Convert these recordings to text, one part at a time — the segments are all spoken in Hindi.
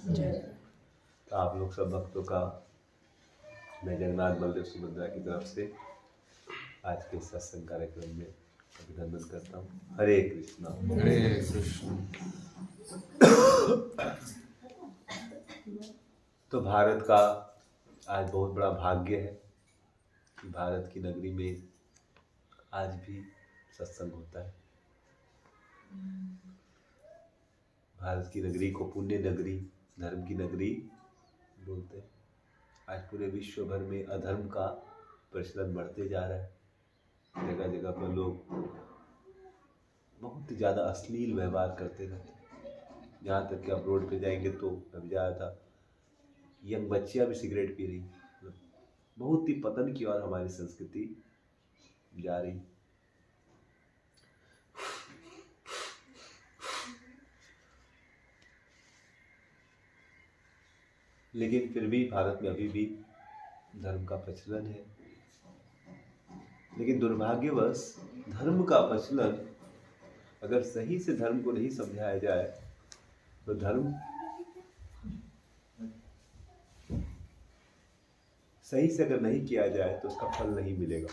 तो आप लोग सब भक्तों का मैं जगन्नाथ बलदेव सुभद्रा की तरफ से आज के सत्संग कार्यक्रम में अभिनंदन करता हूँ। हरे कृष्णा। हरे कृष्ण। तो भारत का आज बहुत बड़ा भाग्य है कि भारत की नगरी में आज भी सत्संग होता है। भारत की नगरी को पुण्य नगरी, धर्म की नगरी बोलते हैं। आज पूरे विश्व भर में अधर्म का प्रचलन बढ़ते जा रहा है। जगह जगह पर लोग बहुत ज़्यादा अश्लील व्यवहार करते रहते हैं। यहाँ तक कि आप रोड पे जाएंगे तो अभी जा रहा था, यंग बच्चियाँ भी सिगरेट पी रही। बहुत ही पतन की ओर हमारी संस्कृति जा रही। लेकिन फिर भी भारत में अभी भी धर्म का प्रचलन है। लेकिन दुर्भाग्यवश धर्म का प्रचलन अगर सही से धर्म को नहीं समझाया जाए तो धर्म सही से अगर नहीं किया जाए तो उसका फल नहीं मिलेगा।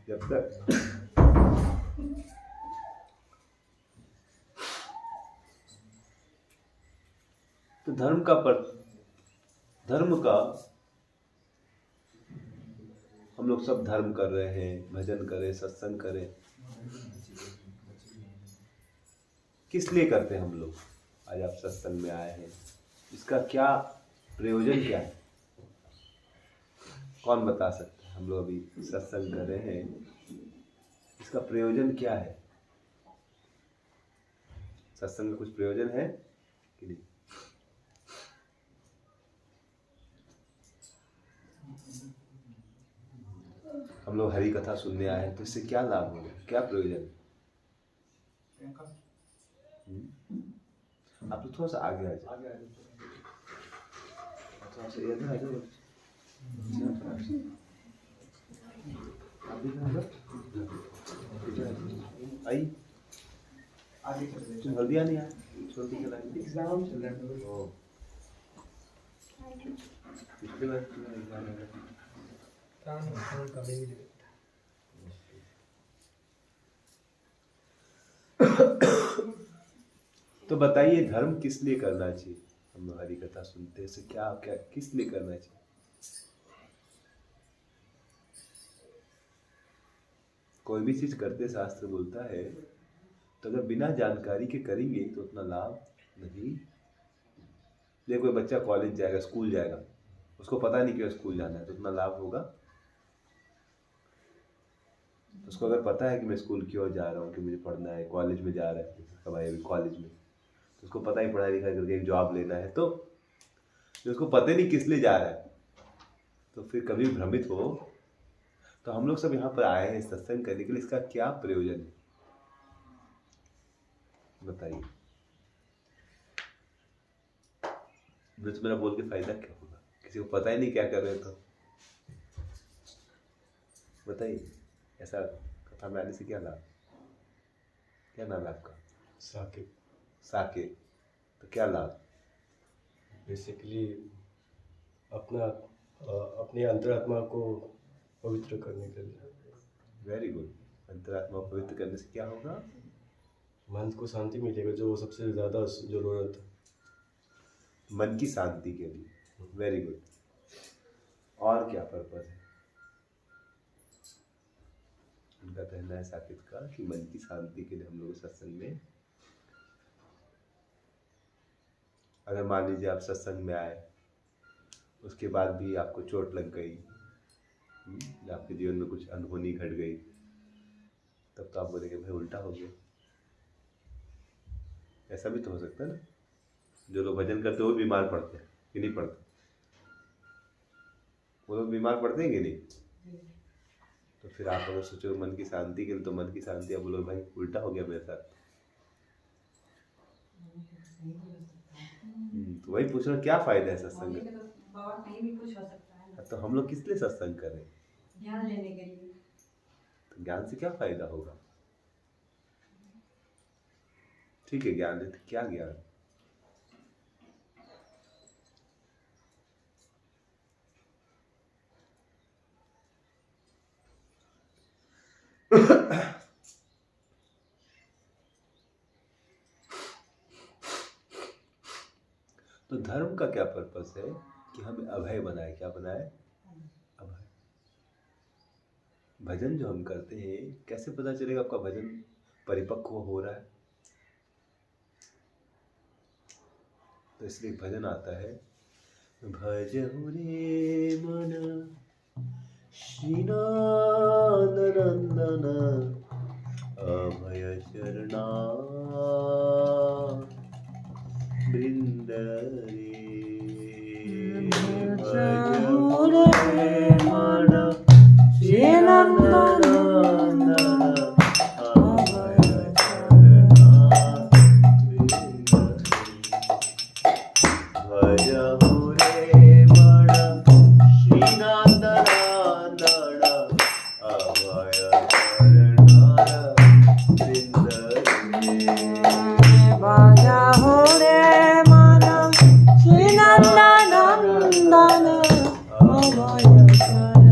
जब तक तो धर्म का हम लोग सब धर्म कर रहे हैं, भजन करें, सत्संग करें, किस लिए करते हैं हम लोग? आज आप सत्संग में आए हैं, इसका क्या प्रयोजन क्या है? कौन बता सकता है? हम लोग अभी सत्संग कर रहे हैं, इसका प्रयोजन क्या है? सत्संग में कुछ प्रयोजन है कि नहीं? हम लोग हरि कथा सुनने आए हैं तो इससे क्या लाभ होगा, क्या प्रयोजन? आप तो थोड़ा सा आगे आ जाए, थोड़ा सा इधर आ जाओ। आई तुम हल्दिया नहीं आए, छोटी चला एग्जाम चल रहा है। पिछली बार एग्जाम तो बताइए धर्म किस लिए करना चाहिए? हम लोग हरि कथा सुनते हैं, से क्या क्या किस लिए करना चाहिए? कोई भी चीज करते शास्त्र बोलता है तो अगर बिना जानकारी के करेंगे तो उतना लाभ नहीं। देखो कोई बच्चा कॉलेज जाएगा, स्कूल जाएगा, उसको पता नहीं क्यों स्कूल जाना है, तो उतना लाभ होगा? उसको अगर पता है कि मैं स्कूल क्यों जा रहा हूँ, कि मुझे पढ़ना है, कॉलेज में जा रहा है, कब आए कॉलेज में, तो उसको पता ही पढ़ाई लिखाई करके एक जॉब लेना है, तो उसको पता नहीं किस लिए जा रहा है, तो फिर कभी भ्रमित हो। तो हम लोग सब यहाँ पर आए हैं सत्संग करने के लिए, इसका क्या प्रयोजन है बताइए? मेरा बोल के फायदा क्या होगा? किसी को पता ही नहीं क्या कर रहे तो बताइए, ऐसा कथा में आने से क्या लाभ? क्या नाम है आपका? साकिब। साकिब, तो क्या लाभ? बेसिकली अपनी अंतरात्मा को पवित्र करने के लिए। Very good. अंतरात्मा को पवित्र करने से क्या होगा? मन को शांति मिलेगा, जो सबसे ज़्यादा ज़रूरत है। मन की शांति के लिए। Very good. और क्या पर्पज है? उनका कहना है साकिब का कि मन की शांति के लिए हम लोग सत्संग में, अगर मान लीजिए आप सत्संग में आए, उसके बाद भी आपको चोट लग गई, आपके जीवन में कुछ अनहोनी घट गई, तब तो आप बोलेंगे भाई उल्टा हो गया। ऐसा भी तो हो सकता है ना, जो लोग भजन करते हैं वो बीमार पड़ते हैं कि नहीं पड़ते? वो लोग बीमार पड़ते हैं कि नहीं? तो फिर आप अगर सोचो मन की शांति के लिए, तो मन की शांति, आप बोलो भाई उल्टा हो गया मेरे साथ। तो वही पूछ रहा हूँ, क्या फायदा है सत्संग? तो हम लोग किस लिए सत्संग कर रहे हैं? ज्ञान लेने के लिए। तो ज्ञान से क्या फायदा होगा? ठीक है ज्ञान लेते, क्या ज्ञान? तो धर्म का क्या पर्पस है कि हमें अभय बनाए। क्या बनाए? अभय। भजन जो हम करते हैं, कैसे पता चलेगा आपका भजन परिपक्व हो रहा है? तो इसलिए भजन आता है, भजहु रे मन श्रीनाथ नंदन अभय चरणा वृंद रे। भजहु रे मन श्रीनाथ नंदन अभय चरणा वृंद रे। भजहु रे मन श्रीनाथ नंदन अभय चरणा वृंद रे। भजहु रे मन श्रीनाथ नंदन अभय चरणा।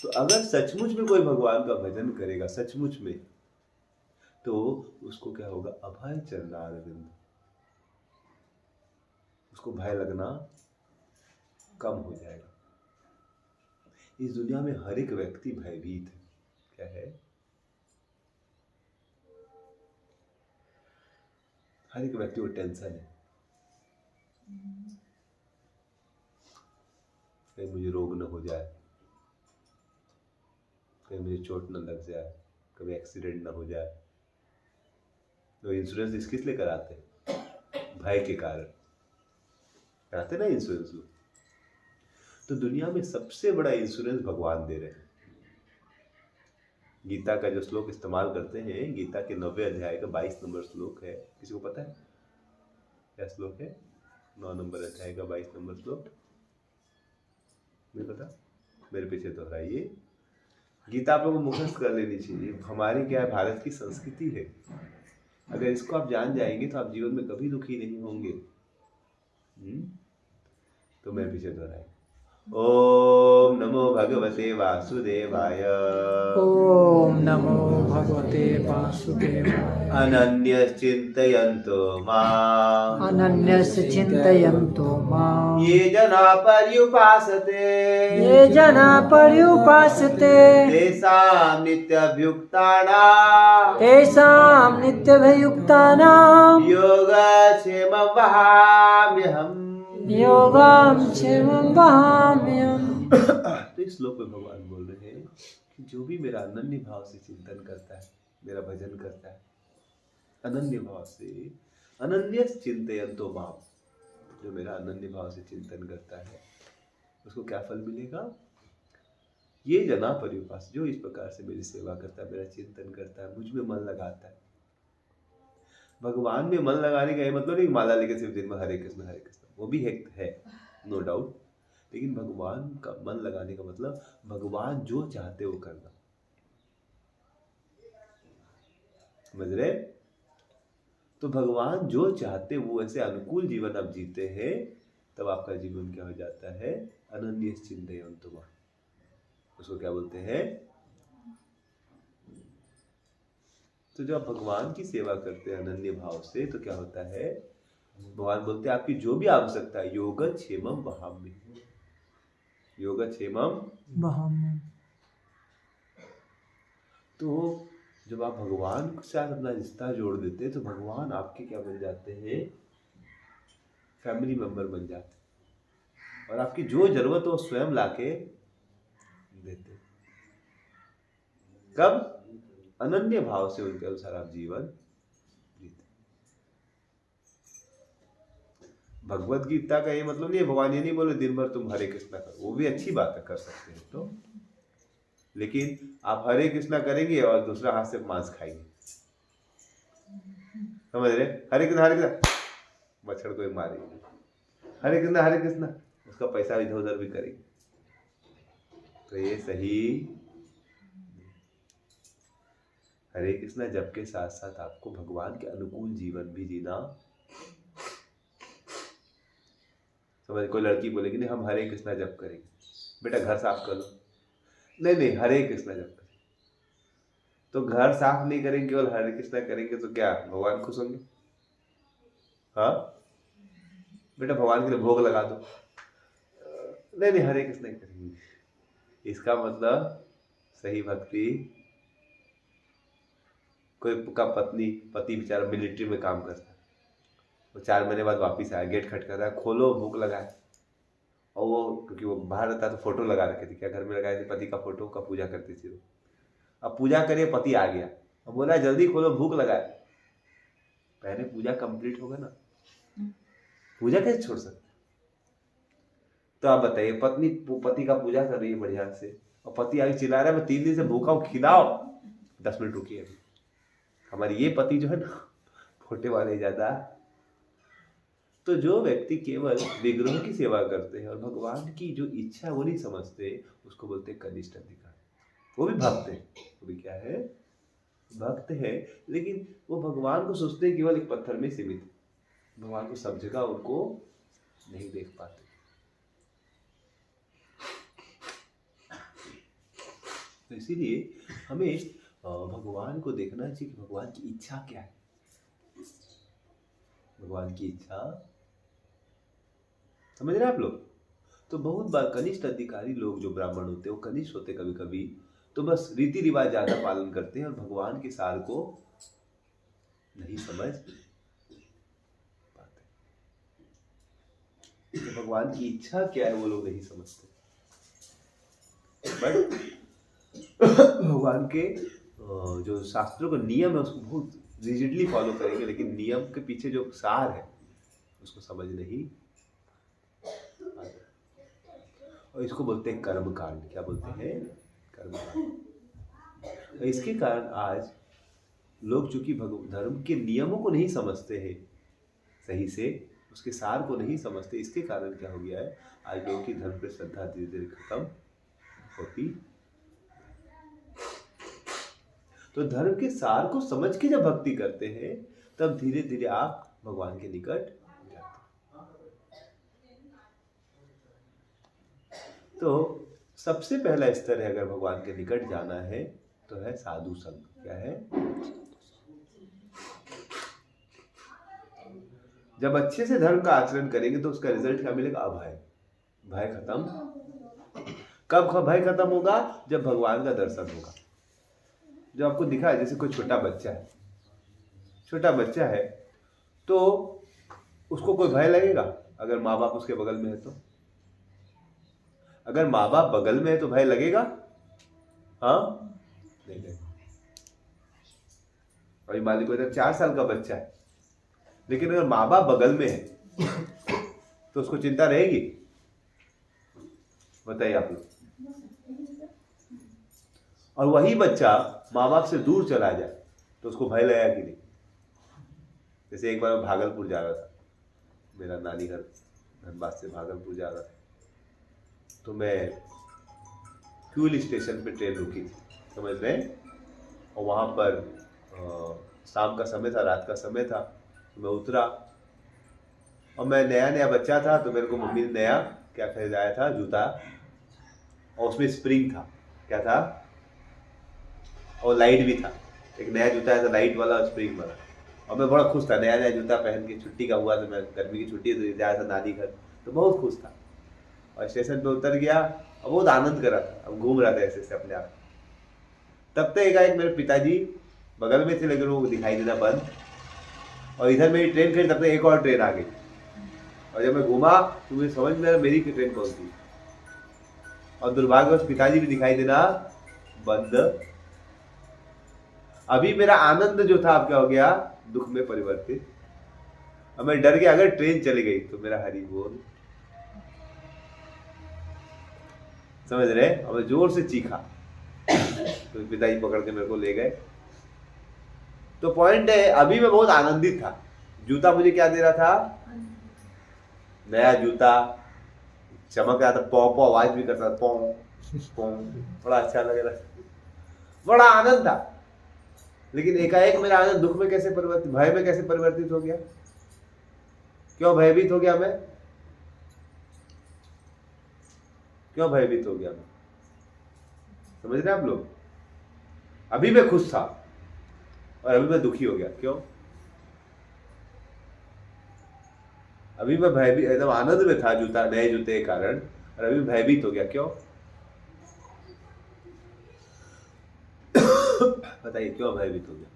तो अगर सचमुच में कोई भगवान का भजन करेगा, सचमुच में, तो उसको क्या होगा? अभय चरणारविंद। उसको भय लगना कम हो जाएगा। इस दुनिया में हर एक व्यक्ति भयभीत है। क्या है? हर एक व्यक्ति को टेंशन है। कहीं मुझे रोग न हो जाए, कहीं मुझे चोट न लग जाए, कभी एक्सीडेंट न हो जाए। तो इंश्योरेंस किस लिए कराते हैं? भय के कारण कराते ना इंश्योरेंस लोग। तो दुनिया में सबसे बड़ा इंश्योरेंस भगवान दे रहे हैं। गीता का जो श्लोक इस्तेमाल करते हैं, गीता के 90 अध्याय का 22 नंबर श्लोक है। किसी को पता है क्या श्लोक है? 9 नंबर अध्याय का 22 नंबर श्लोक नहीं पता? मेरे पीछे दोहराइए। गीता आप लोगों को मुखस्त कर लेनी चाहिए। हमारी क्या है, भारत की संस्कृति है। अगर इसको आप जान जाएंगे तो आप जीवन में कभी दुखी नहीं होंगे। तो मेरे पीछे दोहराइए। ओम नमो भगवते वासुदेवाय। ओम नमो भगवते वासुदेवाय। अनन्यश्चिन्तयन्तो माम्। अनन्यस्य चिन्तयन्तो माम्। ये जना पर्युपासते। ये जना पर्युपासते। तेषां नित्यभियुक्तानां। तेषां नित्यभियुक्तानां। योगक्षेमं वहाम्यहम्। योगं क्षेमं वहाम्यहम्। तो इस श्लोक में भगवान बोल रहे हैं कि जो भी मेरा अनन्य भाव से चिंतन करता है, मेरा भजन करता है अनन्य भाव से, अनन्य चिंतयन्तो माम्, जो मेरा अनन्य भाव से चिंतन करता है उसको क्या फल मिलेगा? ये जना पर्युपास, जो इस प्रकार से मेरी सेवा करता है, मेरा चिंतन करता है, मुझ में मन लगाता है। भगवान में मन लगाने का ये मतलब नहीं माला लेके सिर्फ दिन में हरे कृष्ण, वो भी है नो डाउट। लेकिन भगवान का मन लगाने का मतलब भगवान जो चाहते वो करना। समझ रहे? तो भगवान जो चाहते वो ऐसे अनुकूल जीवन आप जीते हैं, तब आपका जीवन क्या हो जाता है? अनन्य चिंतयन्तो माम्। उसको क्या बोलते हैं? तो जब आप भगवान की सेवा करते हैं अनन्य भाव से, तो क्या होता है? भगवान बोलते हैं आपकी जो भी आवश्यकता है, योगक्षेमं वहाम्यहम्। योगक्षेमं वहाम्यहम्। तो जब आप भगवान के साथ अपना रिश्ता जोड़ देते हैं, तो भगवान आपके क्या बन जाते हैं? फैमिली मेंबर बन जाते हैं। और आपकी जो जरूरत हो स्वयं लाके देते। कब? अनन्य भाव से उनके अनुसार आप जीवन जीते। भगवत गीता का ये मतलब नहीं है, भगवान ये नहीं बोले दिन भर तुम हरे कृष्णा करो। वो भी अच्छी बात है, कर सकते हैं तो, लेकिन आप हरे कृष्णा करेंगे और दूसरा हाथ से मांस खाएंगे। समझ रहे? हरे कृष्णा मच्छर को मारेंगे, हरे कृष्णा उसका पैसा इधर उधर भी करेंगे। तो ये सही। हरे कृष्णा जप के साथ साथ आपको भगवान के अनुकूल जीवन भी जीना। समझ? कोई लड़की बोलेगी नहीं हम हरे कृष्णा जप करेंगे, बेटा घर साफ कर लो। नहीं नहीं, हरे कृष्णा जप करें। तो घर साफ नहीं करेंगे, केवल हरे कृष्णा करेंगे तो क्या भगवान खुश होंगे? हाँ बेटा, भगवान के लिए भोग लगा दो। नहीं नहीं, हरे कृष्णा ही करेंगे। इसका मतलब सही भक्ति। कोई का पति बेचारा मिलिट्री में काम करता है, वो 4 महीने बाद वापिस आया, गेट खटखटाता है, खोलो, भूख लगा है। और वो क्योंकि वो बाहर रहता तो फोटो लगा रखे थे, क्या घर में लगाए थे पति का फोटो का, पूजा करती थी वो। अब पूजा करिए, पति आ गया, अब बोला जल्दी खोलो, भूख लगा है। पहले पूजा कंप्लीट होगा ना, पूजा कैसे छोड़ सकते? तो आप बताइए, पत्नी पति का पूजा कर रही है बढ़िया से, और पति आगे चिल्ला रहा है मैं 3 दिन से भूखा हूँ, खिलाओ। 10 मिनट रुकिए, अभी हमारे ये पति जो है ना फोटे वाले ज्यादा। तो जो व्यक्ति केवल विग्रह की सेवा करते हैं और भगवान की जो इच्छा वो नहीं समझते, उसको बोलते हैं कनिष्ठ अधिकारी। वो भी भक्त है, वो भी क्या है? भक्त है, लेकिन वो भगवान को सोचते हैं केवल एक पत्थर में सीमित है, भगवान को सब जगह उनको नहीं देख पाते। तो इसीलिए हमें भगवान को देखना चाहिए कि भगवान की इच्छा क्या है। भगवान की इच्छा समझ रहे हैं आप लोग? तो बहुत बार कनिष्ठ अधिकारी लोग जो ब्राह्मण होते हैं, वो कनिष्ठ होते कभी कभी, तो बस रीति रिवाज ज्यादा पालन करते हैं और भगवान के सार को नहीं समझ पाते। तो भगवान की इच्छा क्या है वो लोग नहीं समझते। बट भगवान के जो शास्त्रों का नियम है उसको बहुत रिजिडली फॉलो करेंगे, लेकिन नियम के पीछे जो सार है उसको समझ नहीं आता। और इसको बोलते हैं कर्म कांड। क्या बोलते हैं? कर्म कांड। तो इसके कारण आज लोग चूंकि धर्म के नियमों को नहीं समझते हैं सही से, उसके सार को नहीं समझते, इसके कारण क्या हो गया है, आज लोगों की धर्म पर श्रद्धा धीरे धीरे खत्म होती। तो धर्म के सार को समझ के जब भक्ति करते हैं, तब धीरे धीरे आप भगवान के निकट जाते हैं। तो सबसे पहला स्तर है, अगर भगवान के निकट जाना है तो है साधु संग। क्या है? जब अच्छे से धर्म का आचरण करेंगे तो उसका रिजल्ट क्या मिलेगा? अभय। भय खत्म। कब भय खत्म होगा? जब भगवान का दर्शन होगा। जो आपको दिखा है, जैसे कोई छोटा बच्चा है तो उसको कोई भय लगेगा अगर माँ बाप उसके बगल में है तो? अगर माँ बाप बगल में है तो भय लगेगा? हाँ, नहीं लगेगा। और मान लीजिए 4 साल का बच्चा है, लेकिन अगर माँ बाप बगल में है तो उसको चिंता रहेगी? बताइए आप लोग। और वही बच्चा माँ बाप से दूर चला जाए तो उसको भय लगेगा कि नहीं? जैसे एक बार मैं भागलपुर जा रहा था, मेरा नानी घर धनबाद से भागलपुर जा रहा था, तो मैं फ्यूल स्टेशन पे ट्रेन रुकी थी, समझ रहे हैं? और वहाँ पर शाम का समय था, रात का समय था, तो मैं उतरा और मैं नया बच्चा था, तो मेरे को मम्मी ने नया क्या खरीदाया था? जूता, और उसमें स्प्रिंग था। क्या था? और लाइट भी था। एक नया जूता है तो लाइट वाला और स्प्रिंग वाला। और मैं बड़ा खुश था, नया जूता पहन के। छुट्टी का हुआ तो मैं, गर्मी की छुट्टी तो जा रहा था नानी घर, तो बहुत खुश था। और स्टेशन पे उतर गया और बहुत आनंद कर रहा था, अब घूम रहा था ऐसे से अपने आप। तब तक एकाएक मेरे पिताजी बगल में थे, लेकिन वो दिखाई देना बंद, और इधर मेरी ट्रेन खड़ी, तब तक एक और ट्रेन आ गई। और जब मैं घूमा तो मुझे समझ में आया मेरी ट्रेन कौन थी, और दुर्भाग्यवश पिताजी भी दिखाई देना बंद। अभी मेरा आनंद जो था अब क्या हो गया? दुख में परिवर्तित। अब मैं डर गया, अगर ट्रेन चली गई तो मेरा हरि बोल, समझ रहे? और मैं जोर से चीखा तो पिताजी पकड़ के मेरे को ले गए। तो पॉइंट है, अभी मैं बहुत आनंदित था। जूता मुझे क्या दे रहा था? नया जूता, चमक रहा था, पौ पौ आवाज भी करता था, पौ पौ, बड़ा अच्छा लग रहा था, बड़ा आनंद था। लेकिन एकाएक मेरा आनंद दुख में कैसे परिवर्तित, भय में कैसे परिवर्तित हो गया? क्यों भयभीत हो गया मैं? क्यों भयभीत हो गया मैं? समझ रहे हैं आप लोग? अभी मैं खुश था और अभी मैं दुखी हो गया। क्यों? अभी मैं भयभीत, एकदम आनंद में था जूता, नए जूते के कारण, और अभी भयभीत हो गया। क्यों? बताइए क्यों भयभीत हो गया?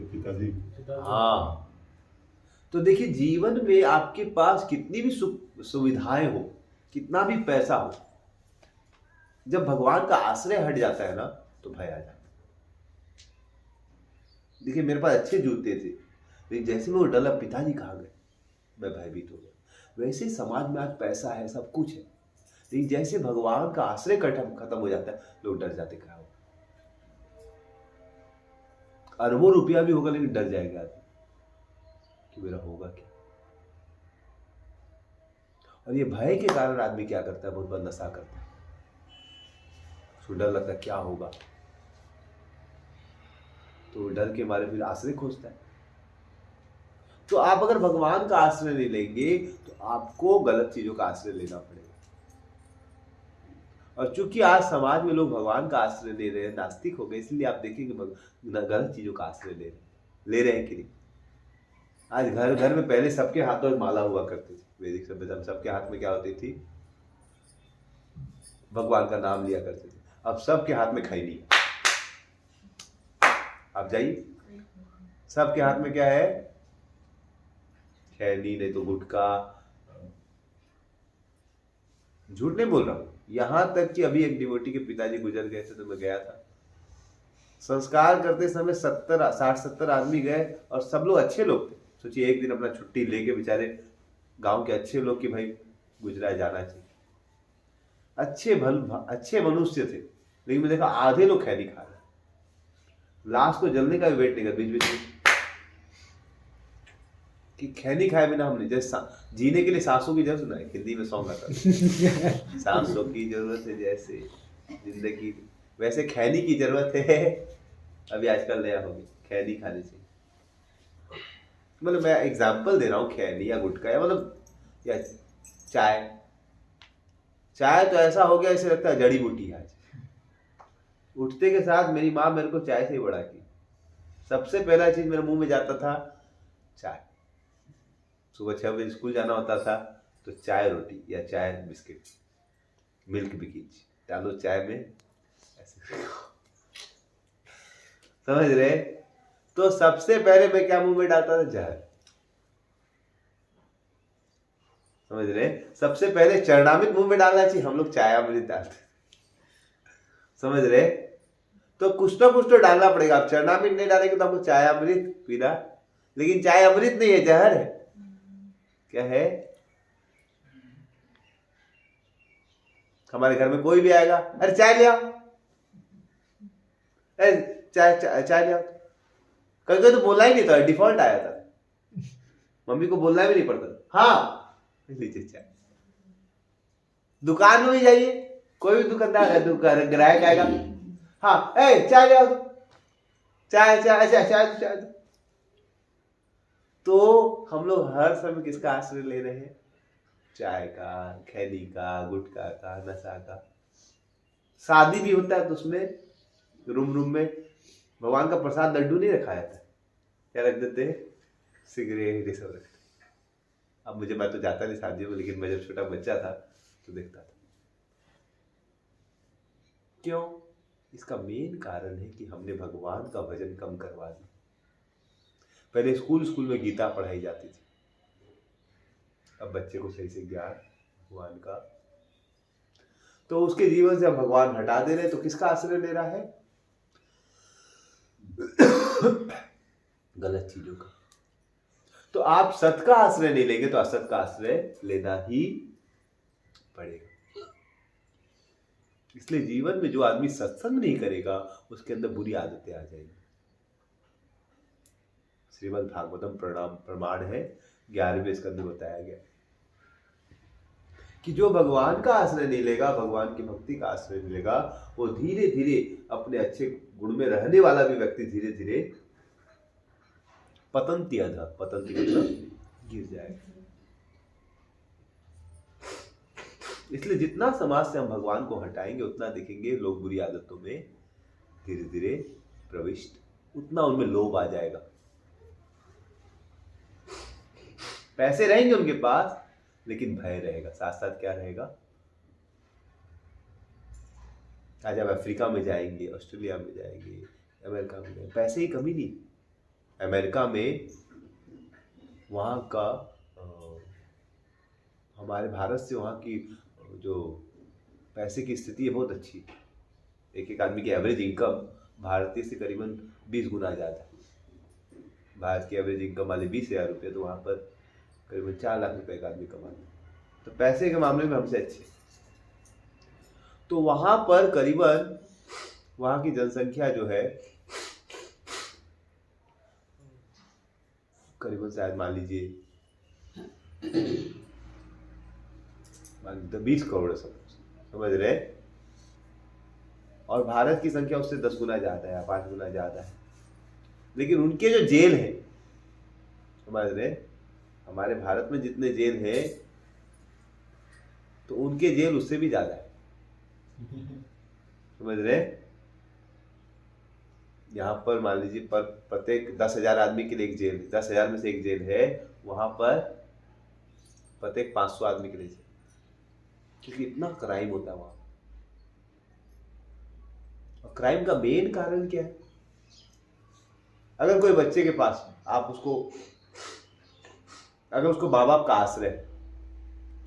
पिताजी। हाँ, तो देखिए जीवन में आपके पास कितनी भी सुख सुविधाएं हो, कितना भी पैसा हो, जब भगवान का आश्रय हट जाता है ना तो भय आ जाता है। देखिए मेरे पास अच्छे जूते थे, लेकिन जैसे मैं वो डला पिताजी कहाँ गए, मैं भयभीत हो गया। वैसे ही समाज में आज पैसा है, सब कुछ है, लेकिन जैसे भगवान का आश्रय खत्म हो जाता है, लोग डर जाते। क्या हो, अरबों रुपया भी होगा लेकिन डर जाएगा आदमी कि मेरा होगा क्या। और ये भय के कारण आदमी क्या करता है, बहुत बड़ा नशा करता है। उसको डर लगता है क्या होगा, तो डर के मारे फिर आश्रय खोजता है। तो आप अगर भगवान का आश्रय नहीं लेंगे तो आपको गलत चीजों का आश्रय लेना पड़ेगा। और चूंकि आज समाज में लोग भगवान का आश्रय ले रहे हैं, नास्तिक हो गए, इसलिए आप देखेंगे गलत चीजों का आश्रय ले रहे हैं कि नहीं। आज घर घर में पहले सबके हाथों में माला हुआ करती थी, वैदिक सभ्यता में सबके हाथ में क्या होती थी, भगवान का नाम लिया करते थे। अब सबके हाथ में खैनी। आप जाइए, सबके हाथ में क्या है, खैनी, नहीं तो गुटखा। झूठ नहीं बोल रहा हूं, यहां तक कि अभी एक डिवोटी के पिताजी गुजर गए थे तो मैं गया था। संस्कार करते समय 60-70 आदमी गए और सब लोग अच्छे लोग थे। सोचिए एक दिन अपना छुट्टी लेके बेचारे गांव के अच्छे लोग कि भाई गुजरा जाना चाहिए, अच्छे मनुष्य थे, लेकिन मैं देखा आधे लोग खैनी खा रहे, लाश को जलने का भी वेट नहीं कर, बीच बीच में कि खैनी खाए बिना हम नहीं। जैसे जीने के लिए सांसों की जरूरत है, हिंदी में सॉन्ग आता है सांसों की जरूरत है जैसे जिंदगी, वैसे खैनी की जरूरत है। अभी आजकल नया हो गया खैनी खाने से, मतलब मैं एग्जांपल दे रहा हूँ, खैनी या गुटखा या मतलब या चाय तो ऐसा हो गया ऐसे लगता है जड़ी बूटी है। आज उठते के साथ मेरी माँ मेरे को चाय से ही बड़ा की, सबसे पहला चीज मेरे मुंह में जाता था चाय। सुबह 6 बजे स्कूल जाना होता था तो चाय रोटी या चाय बिस्किट, मिल्क बिकीज डालो चाय में, ऐसे समझ रहे। तो सबसे पहले मैं क्या मुंह में डालता था, जहर। समझ रहे, सबसे पहले चरणामृत मुंह में डालना चाहिए, हम लोग चाय अमृत डालते। समझ रहे, तो कुछ ना कुछ तो डालना पड़ेगा। आप चरणामृत नहीं डालेंगे तो आपको चाय अमृत पीना, लेकिन चाय अमृत नहीं है, जहर है। क्या है, हमारे घर में कोई भी आएगा, अरे चाय ले आओ, चाय ले आओ। कभी तो बोलना ही नहीं था, डिफॉल्ट आया था, मम्मी को बोलना भी नहीं पड़ता। हाँ लीजिए चाय। दुकान में भी जाइए, कोई भी दुकानदार है, ग्राहक आएगा, हाँ चाय ले आओ, चाय चाय चाय चाय चाय। तो हम लोग हर समय किसका आश्रय ले रहे हैं, चाय का, खैनी का, गुटखा का, नशा का। शादी भी होता है तो उसमें रूम में भगवान का प्रसाद लड्डू नहीं रखा जाता, क्या रख देते हैं, सिगरेट, ये सब रखते। अब मैं तो जाता नहीं शादियों में, लेकिन मैं जब छोटा बच्चा था तो देखता था। क्यों? इसका मेन कारण है कि हमने भगवान का भजन कम करवा दिया। पहले स्कूल में गीता पढ़ाई जाती थी, अब बच्चे को सही से ज्ञान भगवान का, तो उसके जीवन से हम भगवान हटा दे रहे, तो किसका आश्रय ले रहा है, गलत चीजों का। तो आप सत का आश्रय नहीं लेंगे तो असत का आश्रय लेना ही पड़ेगा। इसलिए जीवन में जो आदमी सत्संग नहीं करेगा उसके अंदर बुरी आदतें आ जाएंगी। श्रीमद् भागवतम प्रमाण है, 11वें स्कंद में बताया गया कि जो भगवान का आश्रय नहीं लेगा, भगवान की भक्ति का आश्रय नहीं लेगा, वो धीरे धीरे अपने अच्छे गुण में रहने वाला भी व्यक्ति धीरे धीरे पतंती मतलब गिर जाएगा। इसलिए जितना समाज से हम भगवान को हटाएंगे उतना देखेंगे लोग बुरी आदतों में धीरे धीरे प्रविष्ट, उतना उनमें लोभ आ जाएगा। पैसे रहेंगे उनके पास लेकिन भय रहेगा, साथ साथ क्या रहेगा। आज आप अफ्रीका में जाएंगे, ऑस्ट्रेलिया में जाएंगे, अमेरिका में जाएंगे, पैसे की कमी नहीं। अमेरिका में वहाँ का हमारे भारत से वहाँ की जो पैसे की स्थिति है बहुत अच्छी। एक आदमी की एवरेज इनकम भारतीय से करीबन 20 गुना ज़्यादा है। भारत की एवरेज इनकम वाले 20,000 रुपये, तो वहाँ पर करीबन 4 लाख रुपए का आदमी कमाता है। तो पैसे के मामले में हमसे अच्छे। तो वहाँ पर करीबन वहाँ की जनसंख्या जो है करीबन शायद मान लीजिए 20 करोड़, समझ रहे। और भारत की संख्या उससे 10 गुना ज्यादा है या 5 गुना ज्यादा है। लेकिन उनके जो जेल है, समझ रहे, हमारे भारत में जितने जेल है तो उनके जेल उससे भी ज्यादा है, समझ रहे। यहाँ पर मान लीजिए पर प्रत्येक 10,000 आदमी के लिए एक जेल, 10,000 में से एक जेल है, वहां पर प्रत्येक 500 आदमी के लिए जेल, क्योंकि इतना क्राइम होता है वहां। और क्राइम का मेन कारण क्या है? अगर कोई बच्चे के पास आप उसको, अगर उसको माँ बाप का आश्रय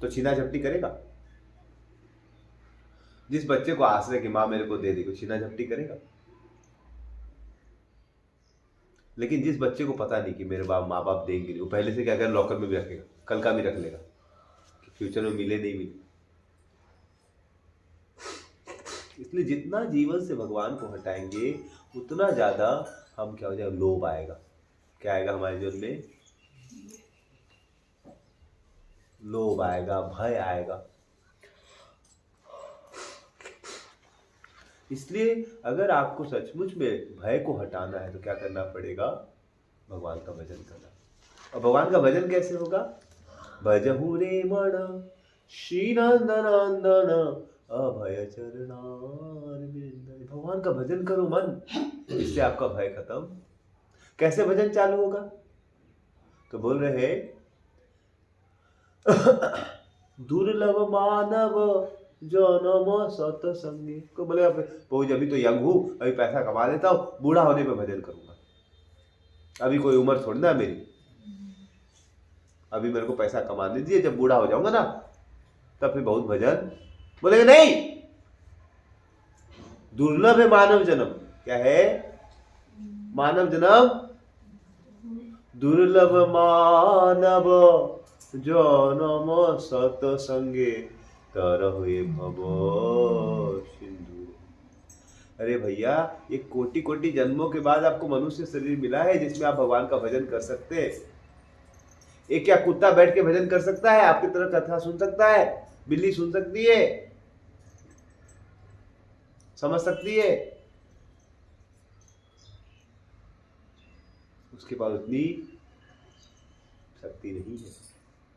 तो छीना झपटी करेगा? जिस बच्चे को आश्रय की माँ मेरे को दे दी, छीना झपटी करेगा? लेकिन जिस बच्चे को पता नहीं कि मेरे माँ बाप देंगे नहीं, वो पहले से क्या कर लॉकर में भी रखेगा, कल का भी रख लेगा कि फ्यूचर में मिले नहीं मिले। इसलिए जितना जीवन से भगवान को हटाएंगे उतना ज्यादा हम क्या हो जाएगा, लोभ आएगा। क्या आएगा हमारे जीवन में? लोभ आएगा, भय आएगा। इसलिए अगर आपको सचमुच में भय को हटाना है तो क्या करना पड़ेगा? भगवान का भजन करना। और भगवान का भजन कैसे होगा? भजहु रे मन श्री नंदन अभय चरणारविंद। भगवान का भजन करो मन, इससे आपका भय खत्म। कैसे भजन चालू होगा? तो बोल रहे हैं दुर्लभ मानव जनम सतसंगी को बोले पहुंच, अभी तो यंग हूं, अभी पैसा कमा लेता हूं, बूढ़ा होने पे भजन करूंगा। अभी कोई उम्र थोड़ी ना मेरी, अभी मेरे को पैसा कमाने दीजिए, जब बूढ़ा हो जाऊंगा ना तब फिर बहुत भजन। बोलेंगे नहीं, दुर्लभ है मानव जन्म। क्या है? मानव जन्म दुर्लभ मानव जनम सतसंगे तर हुए भव सिंधु। अरे भैया, ये कोटि कोटि जन्मों के बाद आपको मनुष्य शरीर मिला है जिसमें आप भगवान का भजन कर सकते हैं। एक क्या कुत्ता बैठ के भजन कर सकता है? आपकी तरह कथा सुन सकता है? बिल्ली सुन सकती है, समझ सकती है? उसके पास उतनी शक्ति नहीं है।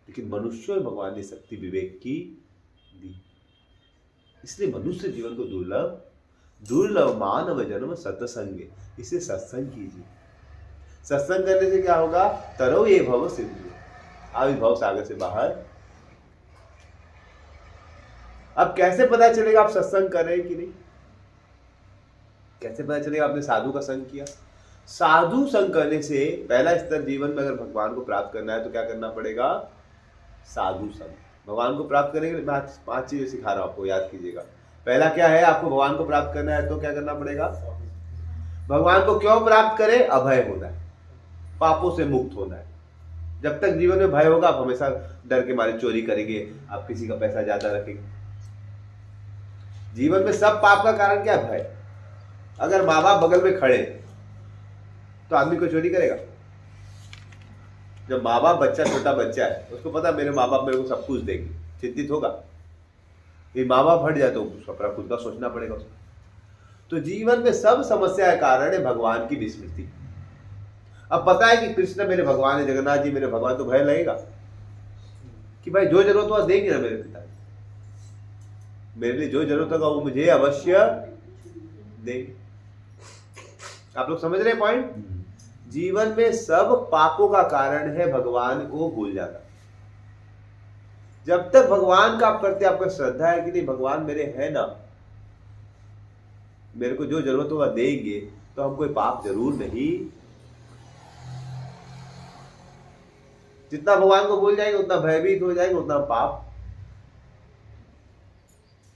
लेकिन मनुष्य और भगवान ने शक्ति विवेक की दी। इसलिए मनुष्य जीवन को दुर्लभ मानव जन्म सत्संग, इसे सत्संग कीजिए। सत्संग करने से क्या होगा? तरो ये भव सिंधु, आप इस भव सागर से बाहर। अब कैसे पता चलेगा आप सत्संग कर रहे हैं कि नहीं? कैसे पता चलेगा आपने साधु का संग किया? साधु संग करने से पहला स्तर जीवन में अगर भगवान को प्राप्त करना है तो क्या करना पड़ेगा? साधु संग। भगवान को प्राप्त करने के लिए मैं 5 चीजें सिखा रहा हूं, आपको याद कीजिएगा। पहला क्या है? आपको भगवान को प्राप्त करना है तो क्या करना पड़ेगा? भगवान को क्यों प्राप्त करें? अभय होना है, पापों से मुक्त होना है। जब तक जीवन में भय होगा आप हमेशा डर के मारे चोरी करेंगे, आप किसी का पैसा ज्यादा रखेंगे। जीवन में सब पाप का कारण क्या है? भय। अगर माँ बाप बगल में खड़े तो आदमी को चोरी करेगा? जब माँ बाप, बच्चा छोटा बच्चा है, उसको पता मेरे माँ बाप मेरे को सब कुछ देंगे, चिंतित होगा। ये माँ बाप हट जाए तो अपना खुद का सोचना पड़ेगा उसको। तो जीवन में सब समस्या का कारण है भगवान की विस्मृति। अब पता है कि कृष्ण मेरे भगवान है, जगन्नाथ जी मेरे भगवान, तो भय लगेगा कि भाई जो जरूरत हो देंगे ना मेरे पिता। मेरे लिए जो जरूरत होगा वो मुझे अवश्य देंगे। आप लोग समझ रहे पॉइंट? जीवन में सब पापों का कारण है भगवान को भूल जाना। जब तक भगवान का प्रति आपका श्रद्धा है कि नहीं भगवान मेरे है ना, मेरे को जो जरूरत होगा देंगे, तो हम कोई पाप जरूर नहीं। जितना भगवान को भूल जाएंगे उतना भयभीत हो जाएंगे, उतना पाप।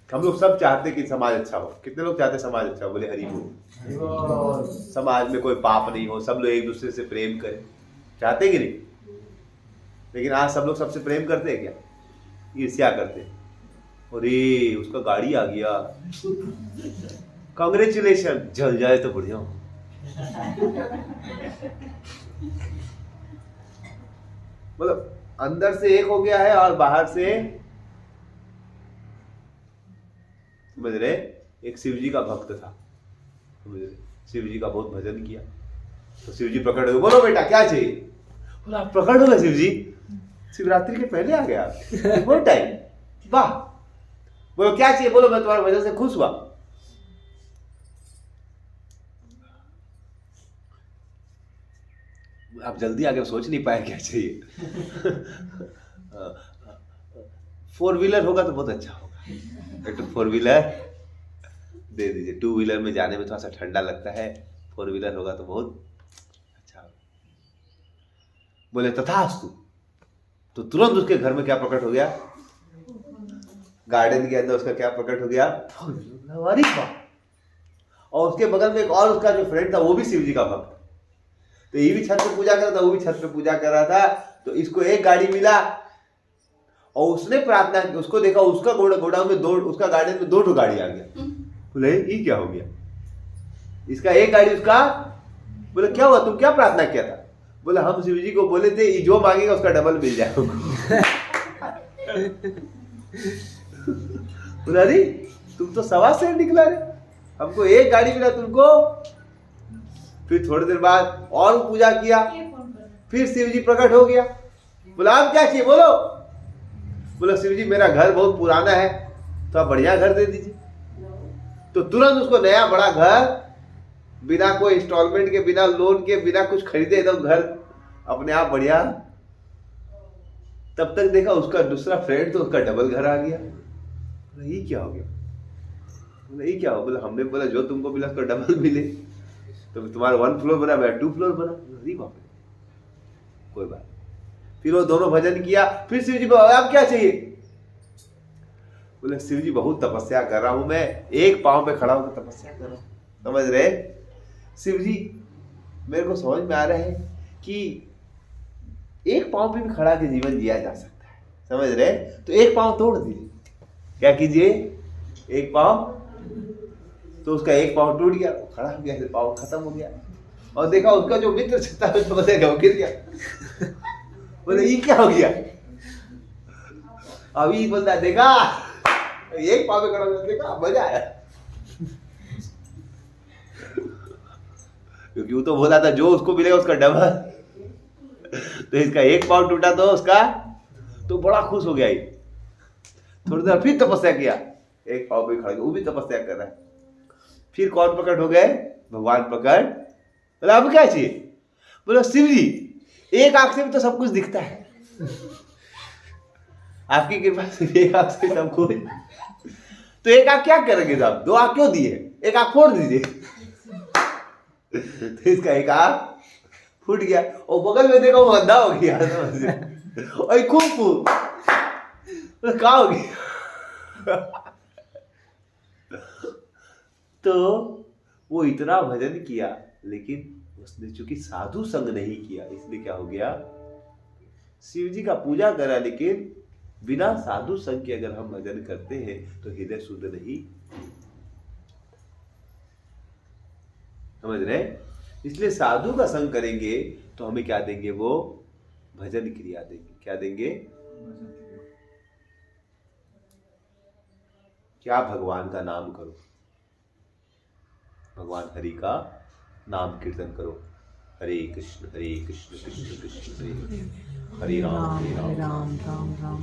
हम लोग सब चाहते कि समाज अच्छा हो। कितने लोग चाहते समाज अच्छा हो? बोले हरि बोल। समाज में कोई पाप नहीं हो, सब लोग एक दूसरे से प्रेम करें, चाहते कि नहीं? लेकिन आज सब लोग सबसे प्रेम करते हैं क्या? ईर्ष्या करते हैं। अरे उसका गाड़ी आ गया, कांग्रेचुलेशन, जल जाए तो बढ़िया हो। मतलब अंदर से एक हो गया है और बाहर से, समझ रहे? एक शिव जी का भक्त था, समझ रहे? शिव जी का बहुत भजन किया, तो शिव जी प्रकट हुए। बोलो बेटा क्या चाहिए? बोला आप प्रकट हो गए शिव जी, शिवरात्रि के पहले आ गया बहुत टाइम, वाह। बोलो क्या चाहिए? बोलो मैं तुम्हारे वजह से खुश हुआ। आप जल्दी आगे सोच नहीं पाए क्या चाहिए। 4 व्हीलर होगा तो बहुत अच्छा होगा, एक तो 4 व्हीलर दे दीजिए। 2 व्हीलर में जाने में थोड़ा सा ठंडा लगता है, 4 व्हीलर होगा तो बहुत अच्छा होगा। बोले तथास्तु। तो तुरंत उसके घर में क्या प्रकट हो गया? गार्डन के अंदर उसका क्या प्रकट हो गया? अरे वाह। और उसके बगल में एक और उसका जो फ्रेंड था वो भी शिव जी का भक्त, तो ये भी छत पे पूजा कर रहा था, वो भी छत पे पूजा कर रहा था। तो इसको एक गाड़ी मिला और उसने प्रार्थना की, उसको देखा उसका गोडाउन में 2, उसका गार्डन में 2 गाड़ी आ गया। बोले ये क्या हो गया? इसका एक गाड़ी उसका। बोले क्या हुआ, तुम क्या प्रार्थना किया था? बोले हम शिव जी को बोले थे ये जो मांगेगा उसका डबल मिल जाएगा। बोला अरे तुम तो 1.25 शेर निकला रे, हमको एक गाड़ी मिला तुमको। फिर थोड़ी देर बाद और पूजा किया, फिर शिव जी प्रकट हो गया। बोला आप क्या चाहिए? बोलो। बोला शिव जी मेरा घर बहुत पुराना है, तो आप बढ़िया घर दे दीजिए। तो तुरंत उसको नया बड़ा घर, बिना कोई इंस्टॉलमेंट के, बिना लोन के, बिना कुछ खरीदे, एकदम घर अपने आप बढ़िया। तब तक देखा उसका दूसरा फ्रेंड तो उसका डबल घर आ गया। ये क्या हो गया? बोला ये क्या हो? बोला हमने बोला जो तुमको मिला उसका डबल मिले, तो तुम्हारा 1 फ्लोर बना, मेरा 2 फ्लोर बना। अरे बाप रे, कोई बात। फिर वो दोनों भजन किया। फिर शिव जी बोले आप क्या चाहिए? बोले शिव जी बहुत तपस्या कर रहा हूं मैं, एक पांव पे खड़ा होकर तपस्या कर रहा हूं। समझ रहे? शिव जी मेरे को समझ में आ रहा है कि एक पांव पे भी खड़ा के जीवन जिया जा सकता है, समझ रहे? तो एक पांव तोड़ दीजिए। क्या कीजिए? एक पांव। तो उसका एक पांव टूट गया, खड़ा हो गया, पांव खत्म हो गया। और देखा उसका जो मित्र छता है वो गिर गया। बोले ये क्या हो गया? अभी बोलता देखा एक पांव पे खड़ा हो गया, देखा मजा आया। क्योंकि वो तो बोला था जो उसको मिलेगा उसका डबल। तो इसका एक पांव टूटा तो उसका तो बड़ा खुश हो गया। थोड़ी देर फिर तपस्या किया, एक पांव पे खड़ा, वो भी तपस्या कर रहा है। फिर कौन प्रकट हो गए? भगवान प्रकट। बोला अब क्या चाहिए? बोलो शिव जी एक आंख से भी तो सब कुछ दिखता है, आपकी कृपा से एक आंख से सब कुछ। तो एक आंख क्या करेंगे साहब? 2 आंख क्यों दिए? एक आंख फोड़ दीजिए। तो इसका एक आंख फूट गया और बगल में देखो वो अंधा हो गया। और खूब क्या हो गया? तो वो इतना भजन किया, लेकिन उसने चूंकि साधु संग नहीं किया, इसलिए क्या हो गया? शिव जी का पूजा करा, लेकिन बिना साधु संग के अगर हम भजन करते हैं तो हृदय शुद्ध नहीं। समझ रहे? इसलिए साधु का संग करेंगे तो हमें क्या देंगे? वो भजन क्रिया देंगे। क्या देंगे? क्या? भगवान का नाम करो, भगवान हरि का नाम कीर्तन करो। हरे कृष्ण कृष्ण कृष्ण हरे हरे राम राम राम राम।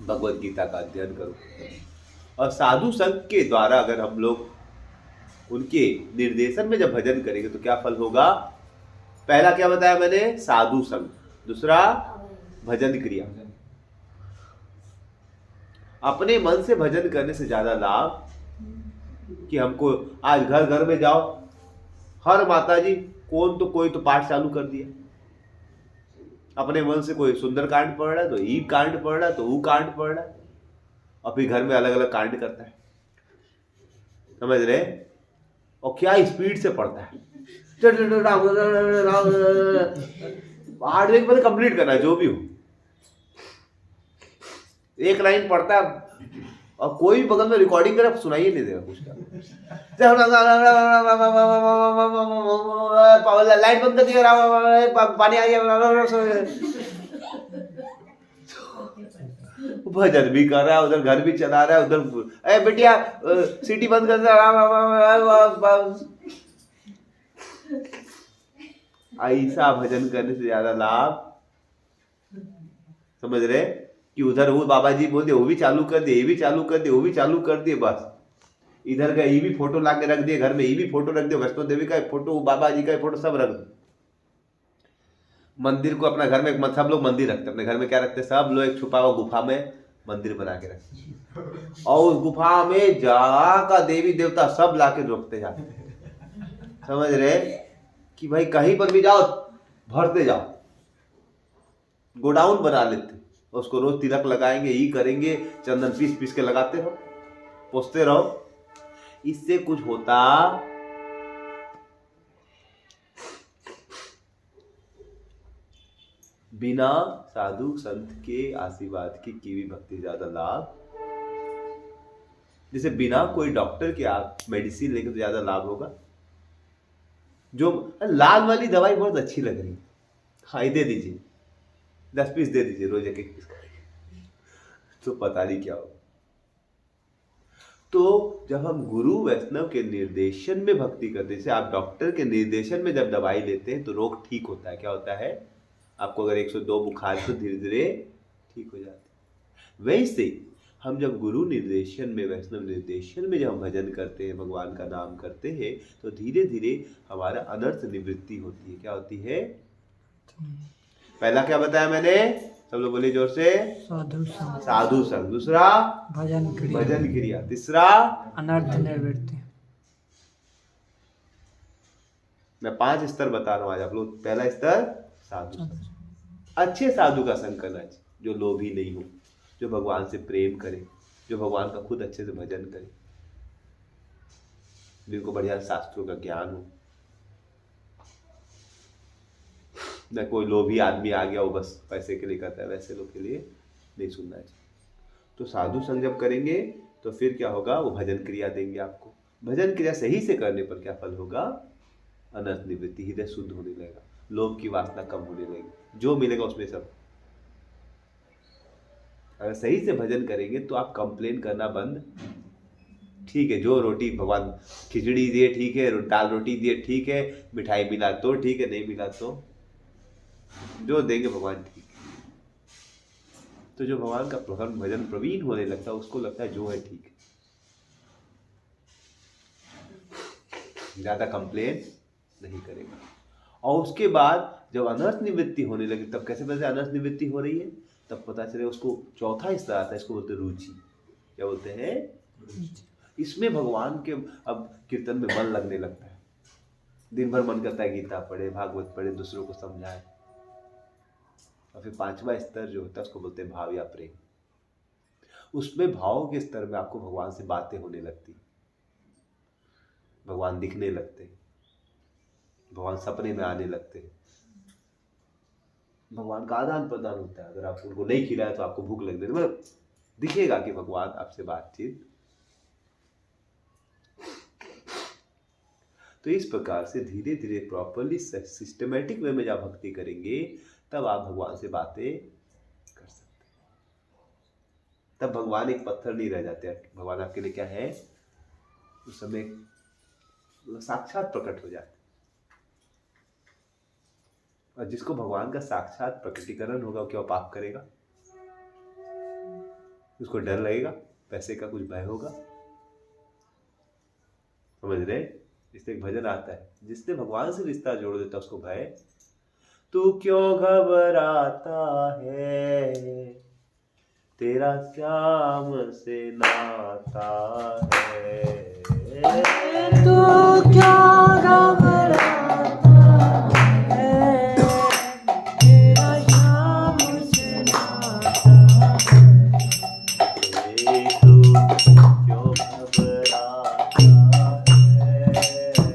भगवत गीता का अध्ययन करो। और साधु संघ के द्वारा अगर हम लोग उनके निर्देशन में जब भजन करेंगे तो क्या फल होगा? पहला क्या बताया मैंने? साधु संघ। दूसरा भजन क्रिया। अपने मन से भजन करने से ज्यादा लाभ कि हमको आज घर घर में जाओ, हर माता जी कौन तो कोई तो पाठ चालू कर दिया, अपने मन से कोई सुंदर कांड पढ़ रहा है तो ई कांड पढ़ रहा है तो वो कांड पढ़ रहा है, और फिर घर में अलग अलग कांड करता है, समझ रहे? और क्या स्पीड से पढ़ता है, 8 एक बार कंप्लीट करना है जो भी हो, एक लाइन पढ़ता है और कोई भी बगल में रिकॉर्डिंग करे सुनाइए नहीं देगा कुछ का। लाइट बंद कर दिया, पानी आ गया, भजन भी कर रहा है, उधर घर भी चला रहा है, उधर ए बेटिया सीटी बंद कर ऐसा भजन करने से ज्यादा लाभ, समझ रहे? कि उधर वो बाबा जी बोल दिए वो भी चालू कर दिए, ये भी चालू कर दिए, वो भी चालू कर दिए, बस इधर का ये भी फोटो ला के रख दिए, घर में ये भी फोटो रख दिए, वैष्णो देवी का फोटो, बाबा जी का फोटो सब रख दो। मंदिर को अपना घर में सब लोग मंदिर रखते, अपने घर में क्या रखते? सब लोग एक छुपा हुआ गुफा में मंदिर बना के रखते, और उस गुफा में जहाँ का देवी देवता सब ला के रोकते जाते, समझ रहे? कि भाई कहीं पर भी जाओ भरते जाओ, गोडाउन बना लेते, उसको रोज तिलक लगाएंगे, ये करेंगे, चंदन पीस पीस के लगाते रहो, पोसते रहो। इससे कुछ होता बिना साधु संत के आशीर्वाद की हुई भक्ति ज्यादा लाभ, जैसे बिना कोई डॉक्टर के आप मेडिसिन लेके तो ज्यादा लाभ होगा। जो लाल वाली दवाई बहुत अच्छी लग रही, हाँ दे दीजिए, 10 पीस दे दीजिए, रोज एक पीस तो पता नहीं क्या हो। तो जब हम गुरु वैष्णव के निर्देशन में भक्ति करते हैं, जैसे आप डॉक्टर के निर्देशन में जब दवाई लेते हैं तो रोग ठीक होता है। क्या होता है? आपको अगर 102 बुखार तो धीरे धीरे ठीक हो जाते हैं। वैसे हम जब गुरु निर्देशन में, वैष्णव निर्देशन में जब हम भजन करते हैं, भगवान का नाम करते हैं, तो धीरे धीरे हमारा अनर्थ निवृत्ति होती है। क्या होती है? पहला क्या बताया मैंने? सब लोग बोले जोर से, साधु संग, साधु संग। दूसरा भजन क्रिया, भजन क्रिया। तीसरा अनर्थ निवृत्ति। मैं 5 स्तर बता रहा हूं आज आप लोग। पहला स्तर साधु संग, अच्छे साधु का संग करना चाहिए, जो लोभी नहीं हो, जो भगवान से प्रेम करे, जो भगवान का खुद अच्छे से भजन करे, जिनको बढ़िया शास्त्रों का ज्ञान हो, न कोई लोभी आदमी आ गया वो बस पैसे के लिए करता है, वैसे लोग के लिए नहीं सुनना चाहिए। तो साधु संग जब करेंगे तो फिर क्या होगा? वो भजन क्रिया देंगे आपको। भजन क्रिया सही से करने पर क्या फल होगा? अनर्थ निवृत्ति, हृदय शुद्ध होने लगेगा, लोभ की वासना कम होने लगेगी, जो मिलेगा उसमें सब। अगर सही से भजन करेंगे तो आप कंप्लेन करना बंद, ठीक है, जो रोटी भगवान खिचड़ी दिए ठीक है, दाल रोटी दिए ठीक है, मिठाई मिला तो ठीक है, नहीं मिला तो जो देंगे भगवान ठीक है। तो जो भगवान का भजन प्रवीण होने लगता है उसको लगता है जो है ठीक है, ज्यादा कंप्लेन नहीं करेगा। और उसके बाद जब अनर्थ निवृत्ति होने लगी, तब कैसे पता अनर्थ निवृत्ति हो रही है? तब पता चले उसको चौथा हिस्सा आता है, इसको बोलते हैं रुचि। क्या बोलते हैं? इसमें भगवान के अब कीर्तन में मन लगने लगता है, दिन भर मन करता है गीता पढ़े, भागवत पढ़े, दूसरों को समझाए। और फिर 5वां स्तर जो होता है उसको बोलते हैं भाव या प्रेम। उसमें भाव के स्तर में आपको भगवान से बातें होने लगती, भगवान दिखने लगते हैं, भगवान सपने में आने लगते हैं, भगवान का आदान प्रदान होता है। अगर आप उनको नहीं खिलाए तो आपको भूख लग रही, मतलब दिखेगा कि भगवान आपसे बातचीत। तो इस प्रकार से धीरे धीरे प्रॉपरली सिस्टमेटिक वे में जब भक्ति करेंगे तब आप भगवान से बातें कर सकते हैं। तब भगवान एक पत्थर नहीं रह जाते, भगवान आपके लिए क्या है? उस समय साक्षात प्रकट हो जाते। और जिसको भगवान का साक्षात प्रकटीकरण होगा क्या पाप करेगा? उसको डर लगेगा, पैसे का कुछ भय होगा, समझ रहे? इसलिए एक भजन आता है, जिसने भगवान से रिश्ता जोड़ देता उसको भय, तू क्यों घबराता है, तेरा श्याम से नाता है। तू क्यों घबराता है, तेरा शाम से नाता है। तू क्यों घबराता है,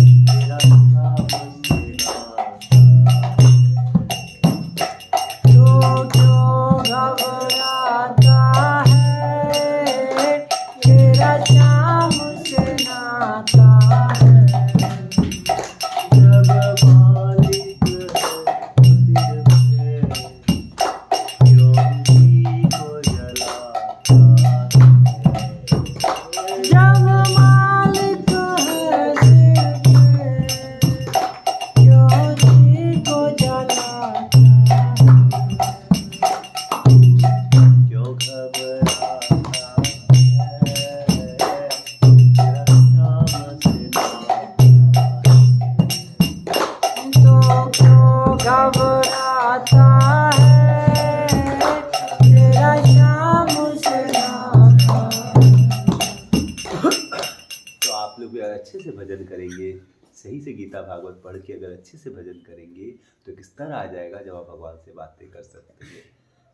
तेरा श्याम से नाता है। तू क्यों घबराता है, तेरा शाम से नाता है। जब मालिक है सिर पे, क्यों जी को जलाता है। जब मालिक है सिर पे, क्यों जी को जलाता है। क्यों घबराता है, तेरा श्याम से नाता है। तो क्यों घबराता है, तेरा शाम से नाता है। तो आप लोग भी अगर अच्छे से भजन करेंगे, सही से गीता भागवत पढ़ के अगर अच्छे से भजन करेंगे, तो एक स्तर आ जाएगा जब आप भगवान से बातें कर सकते हैं,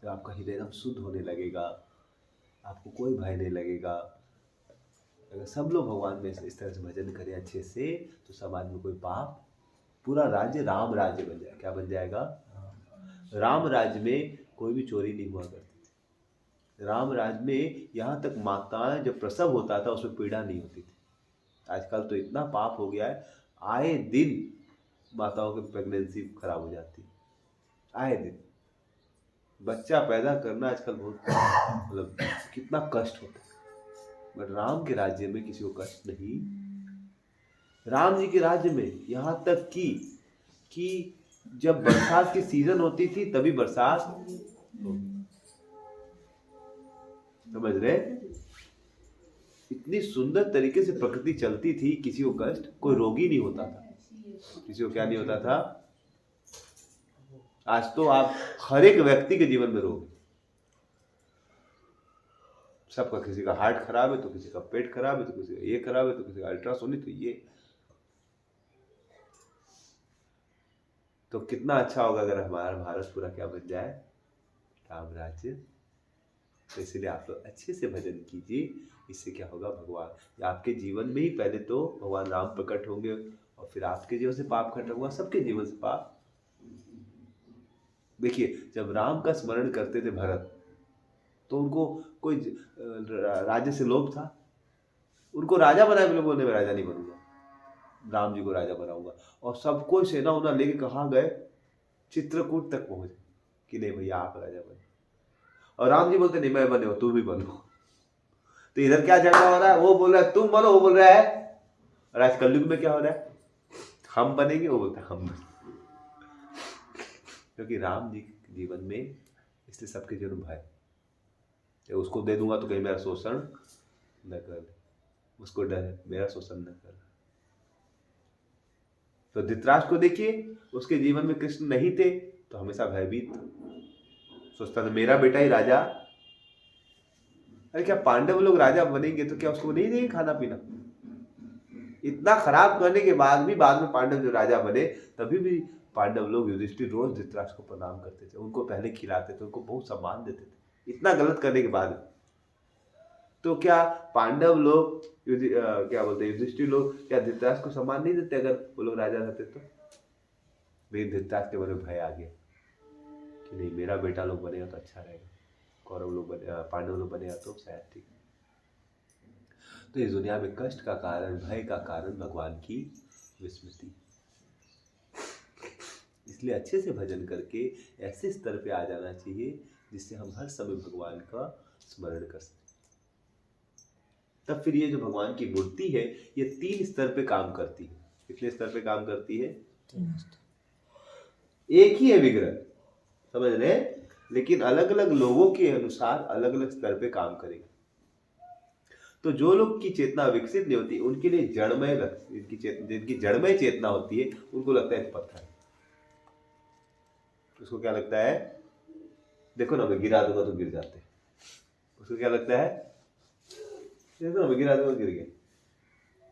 जब आपका हृदय एकदम शुद्ध होने लगेगा, आपको कोई भय नहीं लगेगा। अगर सब लोग भगवान में इस तरह से भजन करें अच्छे से, तो समाज में कोई पाप, पूरा राज्य राम राज्य बन जाएगा। क्या बन जाएगा? राम राज्य में कोई भी चोरी नहीं हुआ करती थी। राम राज्य में यहाँ तक माताएं जब प्रसव होता था उसमें पीड़ा नहीं होती थी। आजकल तो इतना पाप हो गया है, आए दिन माताओं की प्रेगनेंसी खराब हो जाती है, आए दिन बच्चा पैदा करना आजकल बहुत मतलब कितना कष्ट होता है। बट राम के राज्य में किसी को कष्ट नहीं। राम जी के राज्य में यहाँ तक कि जब बरसात की सीजन होती थी तभी बरसात होगी। समझ रहे? इतनी सुंदर तरीके से प्रकृति चलती थी, किसी को कष्ट, कोई रोगी नहीं होता था। किसी को क्या नहीं होता था? आज तो आप हर एक व्यक्ति के जीवन में रोग, सबका, किसी का हार्ट खराब है तो किसी का पेट खराब है तो किसी का ये खराब है तो किसी का अल्ट्रासोनिक, तो ये तो कितना अच्छा होगा अगर हमारा भारत पूरा क्या बन जाए? राम राज्य। तो इसलिए आप लोग अच्छे से भजन कीजिए। इससे क्या होगा? भगवान आपके जीवन में ही पहले तो भगवान राम प्रकट होंगे और फिर आपके जीवन से पाप खत्म होगा, सबके जीवन से पाप। देखिए, जब राम का स्मरण करते थे भरत, तो उनको कोई राज्य से लोभ था? उनको राजा बनाए, बोले बोलने में राजा नहीं बनूंगा, राम जी को राजा बनाऊंगा। और सब कोई सेना उना लेके कहाँ गए? चित्रकूट तक पहुंचे कि नहीं भैया आप राजा बने। और राम जी बोलते नहीं मैं बने हो, तू भी बनो। तो इधर क्या झगड़ा हो रहा है? वो बोल रहा है तुम बनो, वो बोल रहा है। और आज कलयुग में क्या हो रहा है? हम बनेंगे, वो बोलता है हम बनेंगे। क्योंकि राम जी के जीवन में, इसलिए सबके जीवन में भय, उसको दे दूंगा तो कहीं मेरा शोषण न कर, उसको डर है मेरा शोषण न कर। तो धृतराष्ट्र को देखिए, उसके जीवन में कृष्ण नहीं थे तो हमेशा भयभीत, सोचता था मेरा बेटा ही राजा। अरे क्या पांडव लोग राजा बनेंगे तो क्या उसको नहीं देंगे खाना पीना? इतना खराब करने के बाद भी बाद में पांडव जो राजा बने, तभी भी पांडव लोग युधिष्ठिर रोज धृतराष्ट्र को प्रणाम करते थे, उनको पहले खिलाते थे, उनको बहुत सम्मान देते थे, इतना गलत करने के बाद। तो क्या पांडव लोग क्या बोलते हैं, युधिष्ठिर लोग क्या धृतराष्ट्र को सम्मान नहीं देते अगर वो लोग राजा रहते तो? लेकिन धृतराष्ट्र के बारे में भय आ गया कि नहीं मेरा बेटा लोग बनेगा तो अच्छा रहेगा, कौरव लोग बने, पांडव लोग बनेगा तो शायद ठीक। तो इस दुनिया में कष्ट का कारण, भय का कारण भगवान की विस्मृति। इसलिए अच्छे से भजन करके ऐसे स्तर पे आ जाना चाहिए जिससे हम हर समय भगवान का स्मरण कर सकें। तब फिर ये जो भगवान की मूर्ति है, ये 3 स्तर पे काम करती है। कितने स्तर पे काम करती है? एक ही है विग्रह, समझ रहे हैं? लेकिन अलग अलग लोगों के अनुसार अलग अलग स्तर पे काम करेगी। तो जो लोग की चेतना विकसित नहीं होती उनके लिए जड़मय जिनकी जड़मय चेतना होती है उनको लगता है पत्थर। उसको क्या लगता है, देखो ना मैं गिरा दूंगा तो गिर जाते हैं। उसको क्या लगता है, देखो ना मैं गिरा दूंगा गिर गए,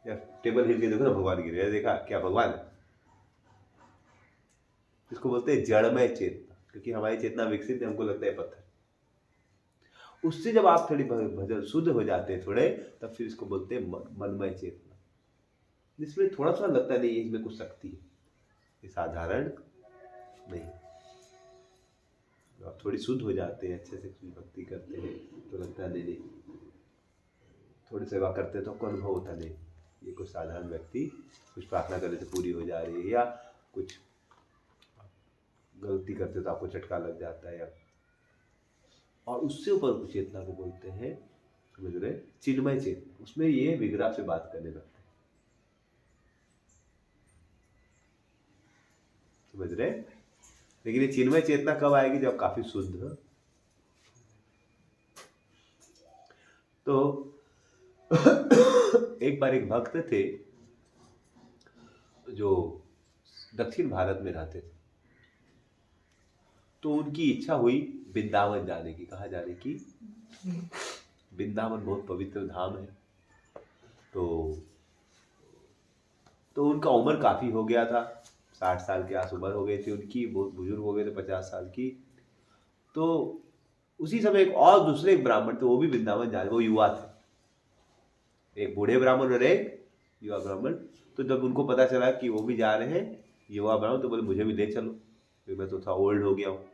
या टेबल हिल के देखो ना भगवान गिर गए, देखा क्या भगवान है। इसको बोलते हैं जड़मय चेतना, क्योंकि हमारी चेतना विकसित है, हमको लगता है पत्थर। उससे जब आप थोड़ी भजन शुद्ध हो जाते हैं थोड़े, तब फिर इसको बोलते हैं मनमय चेतना, जिसमें थोड़ा सा लगता नहीं है इसमें कुछ शक्ति है, ये साधारण नहीं। आप थोड़ी शुद्ध हो जाते हैं, अच्छे से भक्ति करते हैं तो लगता है नहीं, थोड़ी सेवा करते हैं तो आपको अनुभव होता नहीं ये कुछ साधारण व्यक्ति कुछ प्रार्थना करने से पूरी हो जा रही है, या कुछ गलती करते तो आपको झटका लग जाता है, या और उससे ऊपर चेतना को बोलते हैं, समझ रहे, चिन्मय चेतना। उसमें ये विग्रह से बात करने लगते हैं, समझ रहे। लेकिन ये चिन्मय चेतना कब आएगी, जब काफी शुद्ध। तो एक बार एक भक्त थे जो दक्षिण भारत में रहते थे, तो उनकी इच्छा हुई वृंदावन जाने की। कहाँ जाने की? वृंदावन बहुत पवित्र धाम है। तो उनका उम्र काफी हो गया था, 60 साल के आस उम्र हो गई थी उनकी, बहुत बुजुर्ग हो गए थे, 50 साल की। तो उसी समय एक और दूसरे एक ब्राह्मण थे, वो भी वृंदावन जा रहे, वो युवा थे, एक बूढ़े ब्राह्मण और एक युवा ब्राह्मण। तो जब उनको पता चला कि वो भी जा रहे हैं युवा ब्राह्मण, तो बोले मुझे भी ले चलो, क्योंकि मैं तो थोड़ा ओल्ड हो गया हूँ।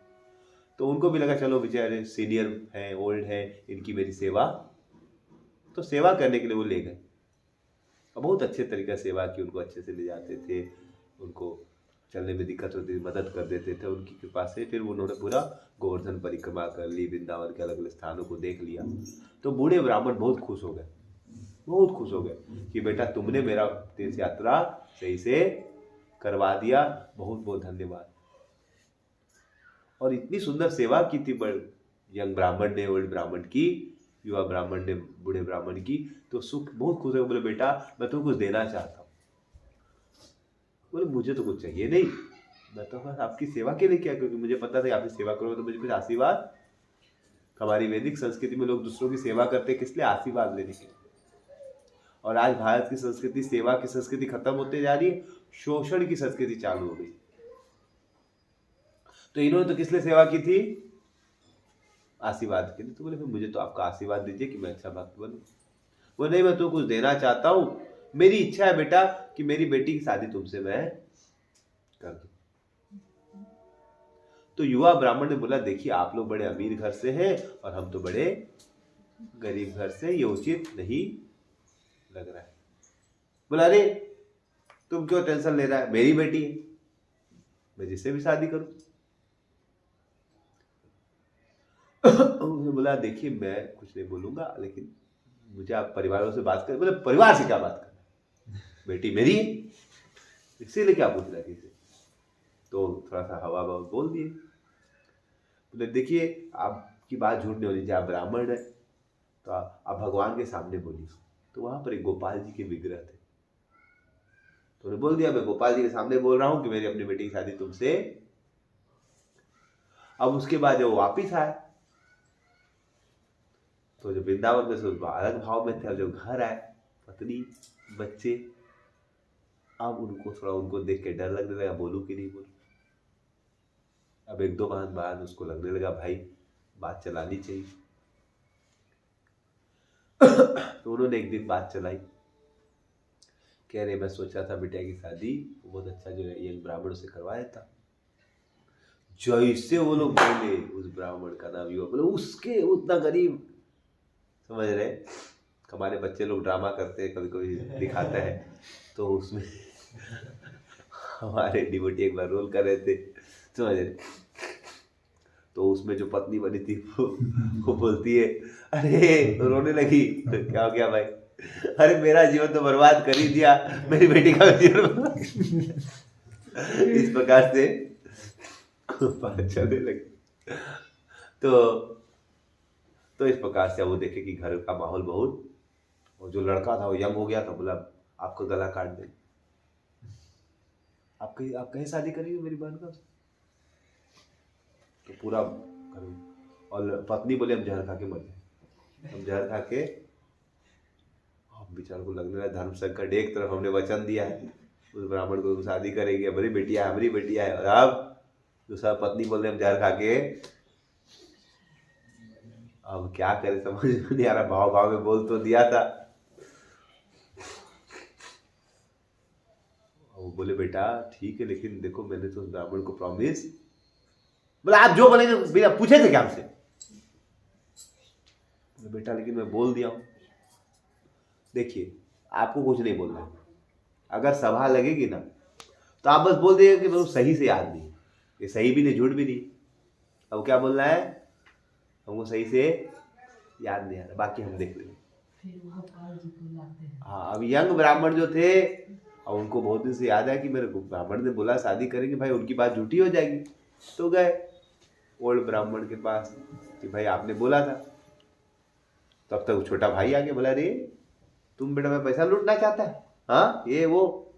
तो उनको भी लगा चलो बेचारे सीनियर हैं, ओल्ड हैं, इनकी मेरी सेवा, तो सेवा करने के लिए वो ले गए। और बहुत अच्छे तरीके से सेवा की, उनको अच्छे से ले जाते थे, उनको चलने में दिक्कत होती थी मदद कर देते थे उनकी कृपा से। फिर उन्होंने पूरा गोवर्धन परिक्रमा कर ली, वृंदावन के अलग अलग स्थानों को देख लिया। तो बूढ़े ब्राह्मण बहुत खुश हो गए, बहुत खुश हो गए कि बेटा तुमने मेरा तीर्थ यात्रा सही से करवा दिया, बहुत बहुत धन्यवाद। और इतनी सुंदर सेवा की थी यंग ब्राह्मण ने ओल्ड ब्राह्मण की, युवा ब्राह्मण ने बूढ़े ब्राह्मण की। तो सुख बहुत खुश हो, बोले बेटा मैं तुम्हें कुछ देना चाहता हूँ। बोले मुझे तो कुछ चाहिए नहीं, मैं तो बस आपकी सेवा के लिए किया, क्योंकि मुझे पता था कि आपकी सेवा करोगे तो मुझे कुछ आशीर्वाद। हमारी वैदिक संस्कृति में लोग दूसरों की सेवा करते हैं किस लिए? आशीर्वाद लेने के लिए। और आज भारत की संस्कृति, सेवा की संस्कृति खत्म होते जा रही है, शोषण की संस्कृति चालू हो गई। तो इन्होंने तो किस लिए सेवा की थी? आशीर्वाद के लिए। तो बोले मुझे तो आपका आशीर्वाद दीजिए कि मैं अच्छा भक्त बनूं। वो नहीं, मैं तो कुछ देना चाहता हूँ, मेरी इच्छा है बेटा कि मेरी बेटी की शादी तुमसे मैं कर दूं। तो युवा ब्राह्मण ने बोला देखिए आप लोग बड़े अमीर घर से हैं और हम तो बड़े गरीब घर से, ये उचित नहीं लग रहा है। बोला अरे तुम क्यों टेंशन ले रहा है, मेरी बेटी है, मैं जिससे भी शादी करूं। उसने बोला देखिए मैं कुछ नहीं बोलूंगा, लेकिन मुझे आप परिवारों से बात करें। बोले परिवार से क्या बात करना, बेटी मेरी है, इसीलिए क्या पूछ रहा है किसी। तो थोड़ा सा हवा बवा बोल दिए। बोले देखिए आपकी बात झूठ नहीं होनी चाहिए, आप ब्राह्मण है तो आप भगवान के सामने बोलिए। तो वहां पर एक गोपाल जी के विग्रह थे, तो उन्होंने बोल दिया मैं गोपाल जी के सामने बोल रहा हूं कि मेरी अपनी बेटी की शादी तुमसे। अब उसके बाद जब वो वापिस आए तो जो वृंदावन में से अलग भाव में थे, जो घर आए पत्नी बच्चे, अब उनको देख के डर लगने लगा, बोलूं कि नहीं बोलूं। अब एक दो महीने बाद उसको लगने लगा भाई बात चलानी चाहिए। तो उन्होंने एक दिन बात चलाई, कह रहे मैं सोच रहा था बेटा की शादी बहुत अच्छा जो है यंग ब्राह्मण से करवा देता। जैसे वो लोग बोले, उस ब्राह्मण का नाम युवा, बोले उसके उतना गरीब, समझ रहे। हमारे बच्चे लोग ड्रामा करते हैं, कभी कभी दिखाता है, तो उसमें हमारे डिवोटी एक बार रोल कर रहे थे, समझ रहे। तो उसमें जो पत्नी बनी थी वो बोलती है अरे तो रोने लगी। तो क्या हो गया भाई? अरे मेरा जीवन तो बर्बाद कर ही दिया, मेरी बेटी का जीवन। इस प्रकार से बात चलने लगी। तो इस प्रकार से वो देखे कि घर का माहौल बहुत, और जो लड़का था वो यंग हो गया था, बोला आपको गला काट दे, आप कहीं शादी करेंगे मेरी बहन का? तो पूरा करूँ, और पत्नी बोले हम जहर खा के मर जाए, हम जहर खा के, अब बेचारे को लगने लगा धर्म संकट, एक तरफ हमने वचन दिया है उस ब्राह्मण को शादी करेंगे, हमारी बेटिया है, और अब दूसरा पत्नी बोल रहे हम जहर खा के, अब क्या करे समझ नहीं आ रहा, भाव में बोल तो दिया था। वो बोले बेटा ठीक है, लेकिन देखो मैंने तो ब्राह्मण को प्रॉमिस, बोला आप जो बोलेंगे बिना पूछे थे क्या हमसे? बेटा लेकिन मैं बोल दिया हूं। देखिए आपको कुछ नहीं बोलना है, अगर सभा लगेगी ना तो आप बस बोल दिए कि मैं सही से याद नहीं, ये सही भी नहीं झूठ भी नहीं। अब क्या बोलना है, हमको सही से याद नहीं आ रहा, बाकी हम देख लेंगे। हाँ, अब यंग ब्राह्मण जो थे, और उनको बहुत दिन से याद है कि मेरे ब्राह्मण ने बोला शादी करेंगे, भाई उनकी बात झूठी हो जाएगी, तो गए ओल्ड ब्राह्मण के पास कि भाई आपने बोला था। तब तक छोटा भाई आ गया, बोला रे तुम बेटा मैं पैसा लूटना चाहता है, हाँ ये वो।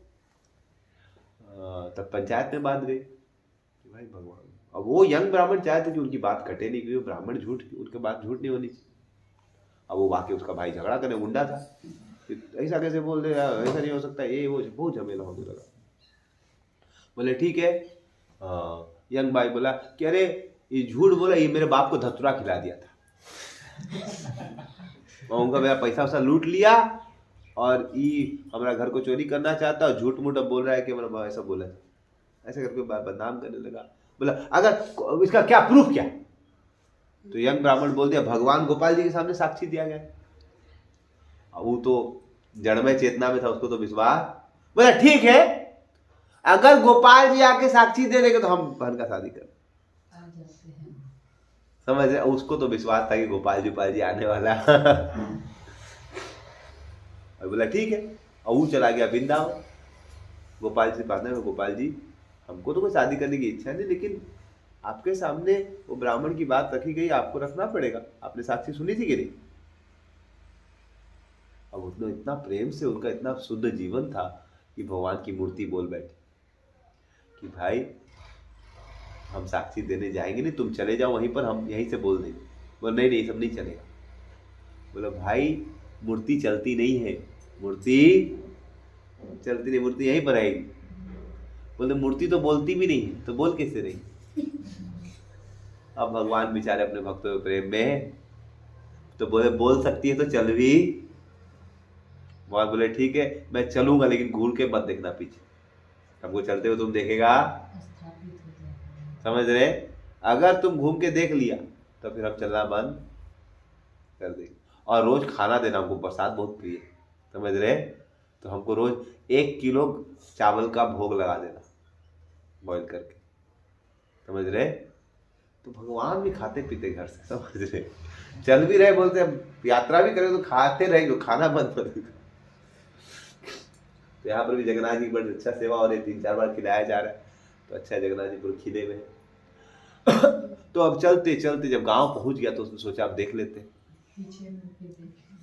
तब पंचायत में बात गई कि भाई भगवान, अब वो यंग ब्राह्मण चाहते कि उनकी बात कटे नहीं, क्योंकि ब्राह्मण झूठ, उनके बात झूठ नहीं होनी चाहिए। अब वो वाकई उसका भाई झगड़ा करने गुंडा था, ऐसा कैसे बोल दे, ऐसा नहीं हो सकता, ये वो बहुत झमेला होने लगा। बोले ठीक है, यंग भाई बोला कि अरे ये झूठ बोला, ये मेरे बाप को धतूरा खिला दिया था, उनका मेरा पैसा वैसा लूट लिया, और ये हमारा घर को चोरी करना चाहता, और झूठ मूठ अब बोल रहा है कि हमारा बाप ऐसा बोला, ऐसा करके बदनाम करने लगा। बोला अगर इसका क्या प्रूफ क्या? तो यंग ब्राह्मण बोल दिया भगवान गोपाल जी के सामने साक्षी दिया गया। वो तो जड़मय चेतना में था, उसको तो विश्वास। बोला ठीक है, अगर गोपाल जी आके साक्षी दे देंगे तो हम बहन का शादी कर समझ रहे। उसको तो विश्वास था कि गोपाल जी आने वाला। और बोला ठीक है, और वो चला गया वृंदावन। गोपाल जी से बात है, गोपाल जी हमको तो कोई शादी करने की इच्छा नहीं, लेकिन आपके सामने वो ब्राह्मण की बात रखी गई, आपको रखना पड़ेगा, आपने साक्षी सुनी थी कि नहीं? अब उसने इतना प्रेम से, उनका इतना शुद्ध जीवन था कि भगवान की मूर्ति बोल बैठी कि भाई हम साक्षी देने जाएंगे नहीं, तुम चले जाओ वहीं पर, हम यहीं से बोल देंगे। बोल नहीं नहीं सब नहीं चलेगा। बोला भाई मूर्ति चलती नहीं है, मूर्ति चलती नहीं, मूर्ति यहीं पर आएगी। बोले मूर्ति तो बोलती भी नहीं है, तो बोल कैसे रही? अब भगवान बेचारे अपने भक्तों के प्रेम में तो बोले बोल सकती है तो चल भी। भगवान बोले ठीक है मैं चलूंगा, लेकिन घूर के मत देखना पीछे, हमको चलते हुए तुम देखेगा, समझ रहे? अगर तुम घूम के देख लिया तो फिर हम चलना बंद कर देंगे। और रोज खाना देना, हमको प्रसाद बहुत प्रिय, समझ रहे? तो हमको रोज 1 किलो चावल का भोग लगा देना बॉईल करके, समझ रहे? तो भगवान भी खाते पीते घर से, समझ रहे? चल भी रहे, बोलते यात्रा भी करें तो खाते रहे, तो खाना बंद कर देगा। तो यहाँ पर भी जगन्नाथ जी बड़ी अच्छा सेवा हो रही, 3-4 बार खिलाया जा रहा है, तो अच्छा जगन्नाथ जी पूरे खिले में। तो अब चलते चलते जब गांव पहुंच गया तो उसने सोचा अब देख लेते,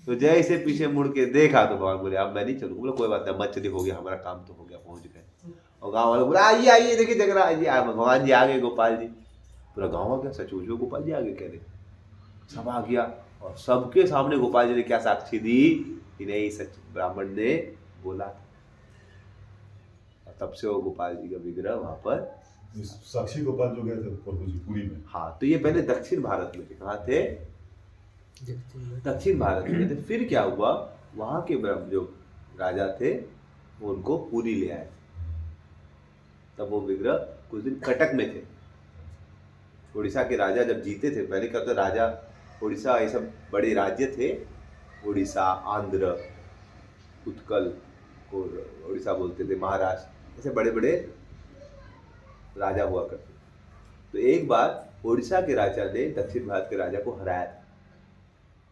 तो जैसे पीछे मुड़ के देखा तो भगवान बोले अब मैं नहीं चलूंगा। बोला कोई बात नहीं, मत चलिए, हो गया हमारा काम तो हो गया, पहुंच गए। और गाँव वाले बोला आइए आइए, देखिए जगन्नाथ जी भगवान जी आ गए, गोपाल जी। पूरा गाँव आ गया, सच पूछो गोपाल जी आ गए, कह रहे सब आ गया, और सबके सामने गोपाल जी ने क्या साक्षी दी कि नहीं सच ब्राह्मण ने बोला था। और तब से वो गोपाल जी का विग्रह वहां पर, साक्षी गोपाल जो गए थे प्रभु जी पुरी में। हाँ, तो ये पहले दक्षिण भारत में थे। कहाँ थे? दक्षिण भारत में थे। फिर क्या हुआ, वहां के जो राजा थे वो उनको पुरी ले आए। तब वो विग्रह कुछ दिन कटक में थे। उड़ीसा के राजा जब जीते थे, पहले क्या होता, राजा उड़ीसा, ये सब बड़े राज्य थे, उड़ीसा, आंध्र, उत्कल को उड़ीसा बोलते थे, महाराष्ट्र, ऐसे बड़े बड़े राजा हुआ करते। तो एक बार उड़ीसा के राजा ने दक्षिण भारत के राजा को हराया था।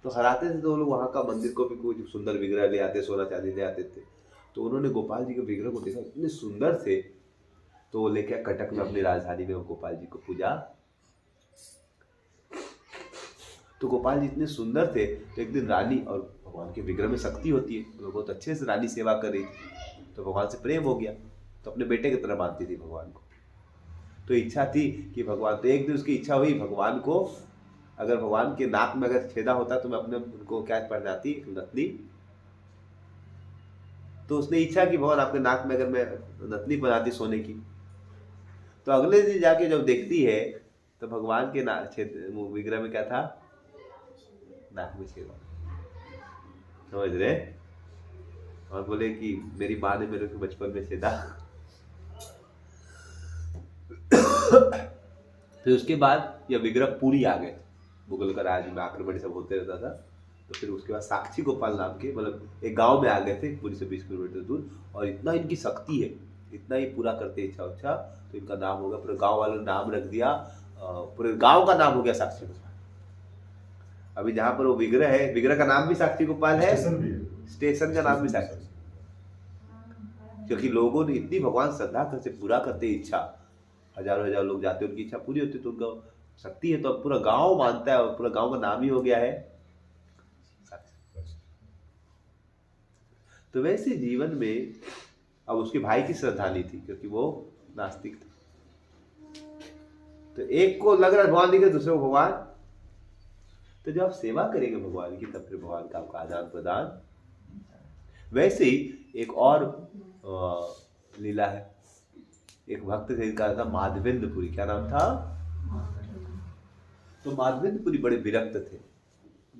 तो हराते थे तो लोग वहाँ का मंदिर को भी कोई सुंदर विग्रह ले आते, सोना चांदी ले आते थे। तो उन्होंने गोपाल जी के विग्रह को देखा, इतने सुंदर थे, तो वो लेके कटक में अपनी राजधानी में गोपाल जी को पूजा। तो गोपाल जी इतने सुंदर थे, तो एक दिन रानी, और भगवान के विग्रह में शक्ति होती है, तो बहुत अच्छे से रानी सेवा कर रही थी, तो भगवान से प्रेम हो गया, तो अपने बेटे की तरह मानती थी भगवान को। तो इच्छा थी कि भगवान, तो एक दिन उसकी इच्छा हुई भगवान को, अगर भगवान के नाक में अगर छेदा होता तो मैं अपने उनको क्या पहनाती, नथनी। तो उसने इच्छा कि भगवान आपके नाक में अगर मैं नथनी पहनाती सोने की। तो अगले दिन जाके जब देखती है तो भगवान के विग्रह में क्या था, नाक में छेदा। समझ रहे? और बोले कि मेरी माँ ने मेरे को बचपन में छेदा। फिर उसके बाद यह विग्रह पूरी आ गए, मुगल का राज में आक्रमण सब होते रहता था। तो फिर उसके बाद साक्षी गोपाल नाम के, मतलब एक गांव में आ गए थे, पुरी से 20 किलोमीटर दूर, और इतना इनकी शक्ति है, इतना ही पूरा करते इच्छा उच्छा, तो इनका नाम हो गया, पूरे गांव वालों ने नाम रख दिया, पूरे गांव का नाम हो गया साक्षी गोपाल। अभी जहाँ पर वो विग्रह है, विग्रह का नाम भी साक्षी गोपाल है, स्टेशन का नाम भी साक्षी, क्योंकि लोगों ने इतनी भगवान श्रद्धा करते पूरा करते इच्छा, हजारों हजार लोग जाते, उनकी इच्छा पूरी होती, तो उनका शक्ति है, तो अब पूरा गांव मानता है, और पूरा गांव का नाम ही हो गया है साक्षी। तो वैसे जीवन में अब उसके भाई की श्रद्धा नहीं थी, क्योंकि वो नास्तिक था। तो एक को लग रहा भगवान दिखे, दूसरे को भगवान। तो जब आप सेवा करेंगे भगवान की, तब फिर भगवान का आपका आदान प्रदान। वैसे ही एक और लीला है, एक भक्त थे, इनका था माधवेंद्रपुरी। क्या नाम था? तो माधवेंद्रपुरी बड़े विरक्त थे,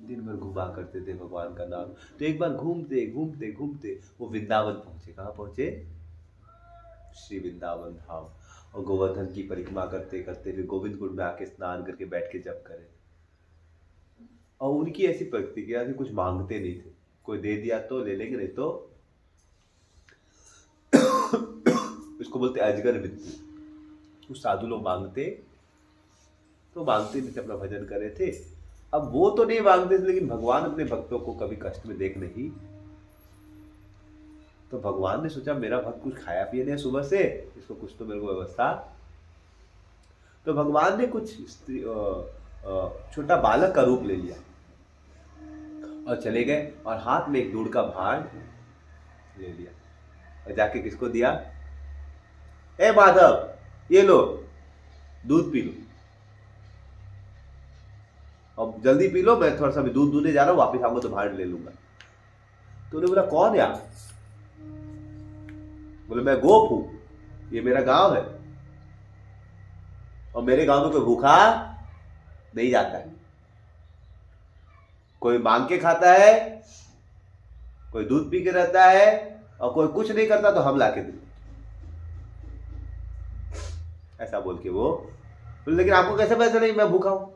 दिन भर घुमा करते थे भगवान का नाम। तो एक बार घूमते घूमते घूमते वो वृंदावन पहुंचे। कहाँ पहुंचे? श्री वृंदावन धाम। और गोवर्धन की परिक्रमा करते करते फिर गोविंद कुंड में आके स्नान करके बैठ के जप करे। और उनकी ऐसी प्रतिक्रिया थी, कुछ मांगते नहीं थे, कोई दे दिया तो ले लेंगे, नहीं तो इसको बोलते अजगर विद्यु। कुछ साधु लोग मांगते तो मांगते नहीं थे, अपना भजन कर रहे थे। अब वो तो नहीं मांगते थे, लेकिन भगवान अपने भक्तों को कभी कष्ट में देख नहीं। तो भगवान ने सोचा मेरा भक्त कुछ खाया पिया नहीं सुबह से, इसको कुछ तो मेरे को व्यवस्था। तो भगवान ने कुछ छोटा बालक का रूप ले लिया और चले गए, और हाथ में एक दूध का भांड ले लिया और जाके किसको दिया? ए माधव, ये लो दूध पी लो, अब जल्दी पी लो, मैं थोड़ा सा भी दूध दूधने जा रहा हूँ, वापिस आऊंगा तो भांड ले लूंगा। तो उन्होंने बोला कौन है आप? बोले मैं गोप हूं, ये मेरा गांव है, और मेरे गांव में कोई भूखा नहीं जाता है, कोई मांग के खाता है, कोई दूध पी के रहता है, और कोई कुछ नहीं करता तो हम लाके देते। ऐसा बोल के वो बोले लेकिन आपको कैसे पता नहीं मैं भूखा हूं?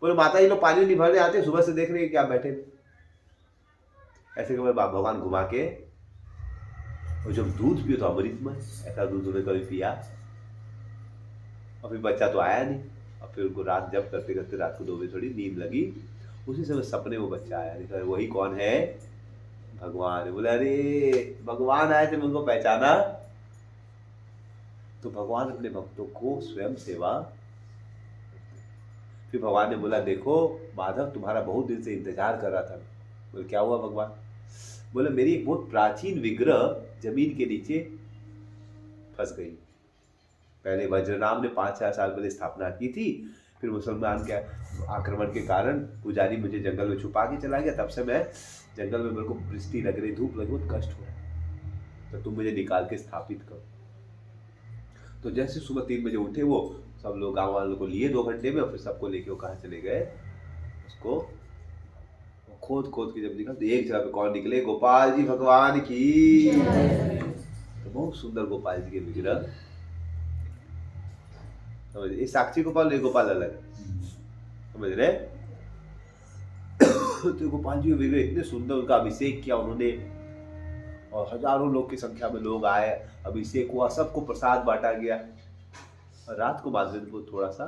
बोले माता जी लोग पानी नहीं भरने आते, सुबह से देख रहे हैं कि आप बैठे। ऐसे भगवान घुमा के, और जब दूध पियो तो अमृतमय, ऐसा दूध उन्होंने कभी पिया। और फिर बच्चा तो आया नहीं, और फिर उनको रात जब करते करते रात को 2 बजे थोड़ी नींद लगी, उसी समय सपने में बच्चा आया। नहीं वही कौन है? भगवान। बोले अरे भगवान आए थे, उनको पहचाना। तो भगवान अपने भक्तों को स्वयं सेवा। फिर भगवान ने बोला देखो माधव, तुम्हारा बहुत दिन से इंतजार कर रहा था। बोले क्या हुआ भगवान? बोले मेरी एक बहुत प्राचीन विग्रह जमीन के नीचे फंस गई। पहले वज्रनाम ने 5-4 साल पहले स्थापना की थी, फिर मुसलमान के आक्रमण के कारण पुजारी मुझे जंगल में छुपा के चला गया। तब से मैं जंगल में, मेरे को वृष्टि लग रही, धूप लगी, बहुत कष्ट हो रहा है, तो तुम मुझे निकाल के स्थापित करो। तो जैसे सुबह 3 बजे उठे वो, सब लोग गाँव वालों को लिए 2 घंटे में, और फिर सबको लेके वो कहाँ चले गए? उसको खोद खोद के जब निकला तो एक जगह पे कौन निकले? गोपाल जी भगवान की। तो बहुत सुंदर गोपाल जी के विग्रह। समझ रहे? साक्षी गोपाल, ये गोपाल अलग, समझ रहे? तो गोपाल जी के विग्रह इतने सुंदर, उनका अभिषेक किया उन्होंने, और हजारों लोग की संख्या में लोग आए, अभिषेक हुआ, सबको प्रसाद बांटा गया। और रात को माधवेंद्र को थोड़ा सा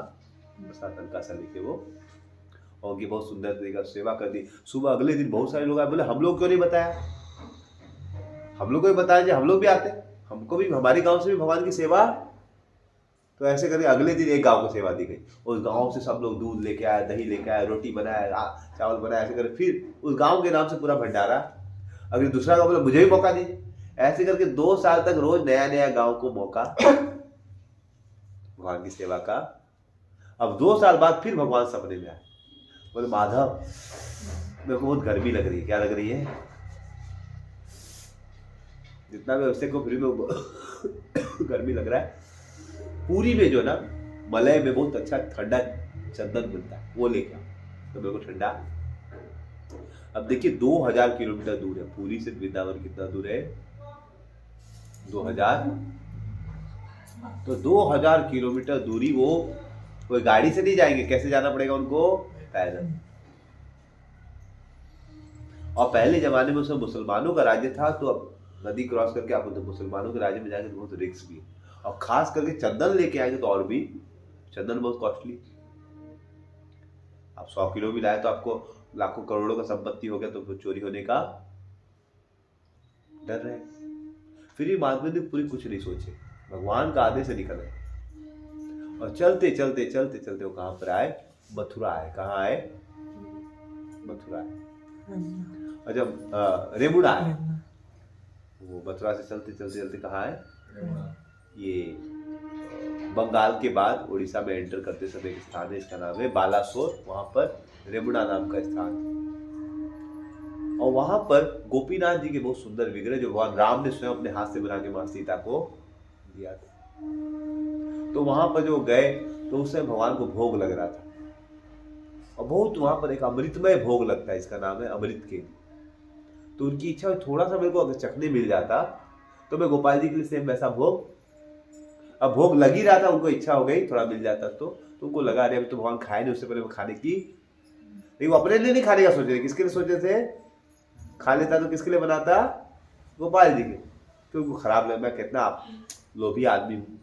प्रसाद हल्का सा लेके वो, और उनकी बहुत सुंदर तरीका से सेवा कर दी। सुबह अगले दिन बहुत सारे लोग आए, बोले हम लोग क्यों नहीं बताया? हम लोग को भी बताया, हम लोग भी आते, हमको भी, हमारे गांव से भी भगवान की सेवा तो ऐसे करके अगले दिन एक गांव को सेवा दी गई। उस गांव से सब लोग दूध लेके आए, दही लेके आए, रोटी बनाया, चावल बनाया, ऐसे करके फिर उस गांव के नाम से पूरा भंडारा। अगर दूसरा गांव बोला मुझे भी मौका दीजिए, ऐसे करके 2 साल तक रोज नया नया गांव को मौका भगवान की सेवा का। अब 2 साल बाद फिर भगवान सपने में आए, बोले माधव मेरे को बहुत गर्मी लग रही है। क्या लग रही है? जितना भी अभिषेक को फ्री में गर्मी लग रहा है। पूरी में जो ना मलय में बहुत अच्छा ठंडा चंदन मिलता है, वो लेके आओ तो मेरे को ठंडा। अब देखिए 2000 किलोमीटर दूर है पूरी से वृंदावन। कितना दूर है? 2000। तो 2000 किलोमीटर दूरी वो कोई गाड़ी से नहीं जाएंगे, कैसे जाना पड़ेगा उनको? पैदल। और पहले जमाने में उसमें मुसलमानों का राज्य था, तो अब नदी क्रॉस करके आप तो मुसलमानों के राज्य में जाएंगे तो बहुत रिस्क भी है। और खास करके चंदन लेके आएंगे तो और भी, चंदन बहुत कॉस्टली। आप 100 किलो भी लाए तो आपको लाखों करोड़ों का संपत्ति हो गया तो चोरी होने का डर रहे। फिर ये महात्मा ने पूरी कुछ नहीं सोचे, भगवान का आदेश से निकले और चलते चलते चलते चलते वो कहां पर आए? मथुरा आए। कहाँ आए? मथुरा आए। और जब रेमुड़ा आए, वो मथुरा से चलते चलते चलते कहाँ आए? ये बंगाल के बाद उड़ीसा में एंटर करते समय एक स्थान है, इसका नाम है बालासोर। वहां पर रेमुड़ा नाम का स्थान, और वहां पर गोपीनाथ जी के बहुत सुंदर विग्रह जो भगवान राम ने स्वयं अपने हाथ से बना के मां सीता को दिया था। तो वहां पर जो गए तो उस समय भगवान को भोग लग रहा था, और बहुत वहां पर एक अमृतमय भोग लगता है, इसका नाम है अमृत के। तो उनकी इच्छा हुई थोड़ा सा मेरे को अगर चखने मिल जाता तो मैं गोपाल जी के लिए सेम वैसा भोग। अब भोग लग ही रहा था, उनको इच्छा हो गई थोड़ा मिल जाता तो उनको लगा रहे तो भगवान खाए नहीं, उससे पहले वो खाने की। लेकिन वो अपने लिए नहीं खाने का सोच रहे, किसके लिए सोच रहे थे? खा लेता तो किसके लिए बनाता? गोपाल जी के। क्योंकि वो खराब लग, मैं कितना लोभी आदमी हूँ।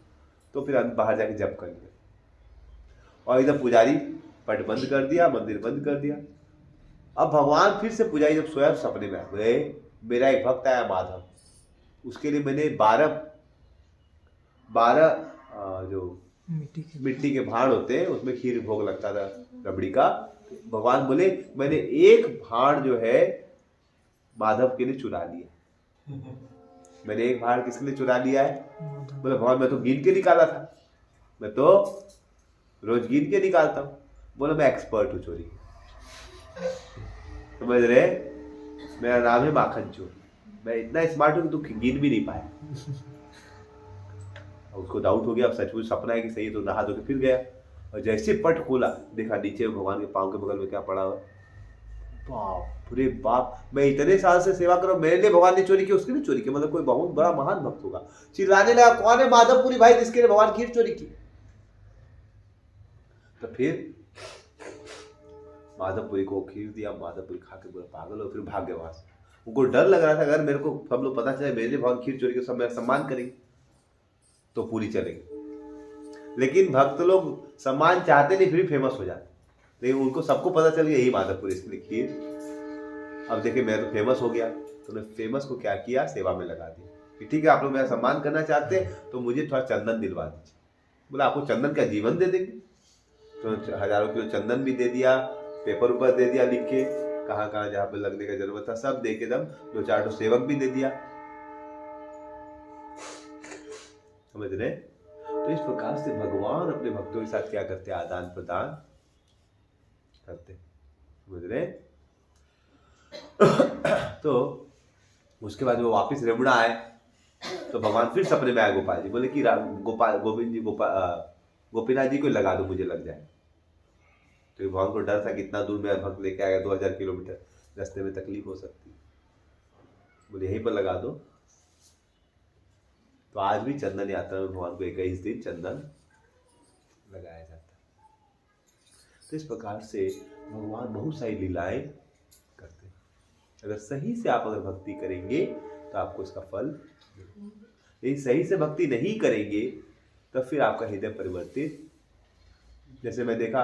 तो फिर बाहर जाके जप कर लिया, और इधर पुजारी पट बंद कर दिया, मंदिर बंद कर दिया। अब भगवान फिर से पुजारी जब सोया सपने में आए, मेरा एक भक्त आया माधव, उसके लिए मैंने 12 जो मिट्टी के भांड होते हैं उसमें खीर भोग लगता था रबड़ी का। भगवान बोले मैंने एक भांड जो है माधव के लिए चुरा लिया। मैंने एक भांड किसके लिए चुरा लिया है? बोले भगवान मैं तो गिन के निकाला था, मैं तो रोज गिन के निकालता हूँ। बोला मैं एक्सपर्ट हूँ चोरी। समझ रहे? मेरा नाम है माखन चोर, मैं इतना स्मार्ट हूँ कि तू गिन भी नहीं पाया। उसको डाउट हो गया, अब सचमुच सपना है कि सही, तो नहा धो के फिर गया, और जैसे पट खोला देखा नीचे भगवान के पांव के बगल में क्या पड़ा हुआ। बाप रे बाप, मैं इतने साल से सेवा कर रहा हूं, मेरे लिए भगवान ने चोरी की, उसके लिए चोरी की, मतलब कोई बहुत बड़ा महान भक्त होगा। चिल्लाने लगा कौन है माधवपुरी भाई जिसके लिए भगवान खीर चोरी की? तो फिर माधवपुरी को खीर दिया, माधवपुरी खा के पूरा पागल हो, फिर भाग गया वहां से। उनको डर लग रहा था अगर मेरे को सब लोग पता चले मेरे लिए भगवान खीर चोरी के, सब मेरा सम्मान करेंगे तो पूरी चलेगी। लेकिन भक्त लोग सम्मान चाहते नहीं, फिर फेमस हो जाते। लेकिन उनको सबको पता चल गया यही माधवपुरी इसलिए खीर। अब देखिए मैं तो फेमस हो गया, तो मैं फेमस को क्या किया? सेवा में लगा दिया कि ठीक है आप लोग मेरा सम्मान करना चाहते हैं तो मुझे थोड़ा चंदन दिलवा दीजिए। बोला आपको चंदन का जीवन दे देंगे। तो 1000 किलो चंदन भी दे दिया, पेपर ऊपर दे दिया लिख के, कहाँ कहाँ जहाँ पे लगने का जरूरत था सब दे के, दम 2-4 सेवक भी दे दिया। समझ रहे? तो इस प्रकार से भगवान अपने भक्तों के साथ क्या करते? आदान प्रदान करते। समझ रहे? तो उसके बाद वो वापस रेमुड़ा आए तो भगवान फिर सपने में आए गोपाल जी, बोले कि गोपीनाथ जी को लगा दो, मुझे लग जाए। तो भगवान को डर था कि इतना दूर मेरा भक्त लेके आएगा 2000 किलोमीटर, रास्ते में तकलीफ हो सकती, बोले यहीं पर लगा दो। तो आज भी चंदन यात्रा में भगवान को 21 दिन चंदन लगाया जाता है। तो इस प्रकार से भगवान बहुत सारी लीलाएं करते हैं। अगर सही से आप अगर भक्ति करेंगे तो आपको इसका फल, यदि सही से भक्ति नहीं करेंगे तो फिर आपका हृदय परिवर्तित। जैसे मैं देखा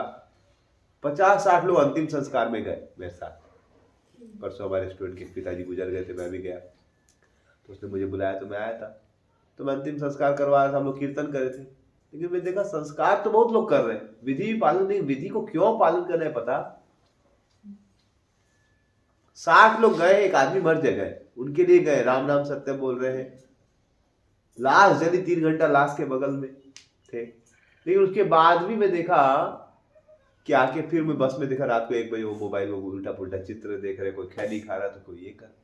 50-60 लोग अंतिम संस्कार में गए मेरे साथ। परसों हमारे स्टूडेंट के पिताजी गुजर गए थे, मैं भी गया, तो उसने मुझे बुलाया तो मैं आया था। तो मैं अंतिम संस्कार करवा रहा था, हम लोग कीर्तन कर रहे थे। लेकिन मैंने देखा संस्कार तो बहुत लोग कर रहे हैं, विधि भी पालन नहीं। विधि को क्यों पालन करना है पता? 60 लोग गए, एक आदमी मर गए, उनके लिए गए, राम राम सत्यम बोल रहे हैं, लाश जली 3 घंटा लाश के बगल में थे। लेकिन उसके बाद भी मैं देखा कि आके फिर मैं बस में देखा रात को 1 बजे वो मोबाइल में उल्टा पुल्टा चित्र देख रहे, कोई खैनी खा रहा तो कोई ये कर।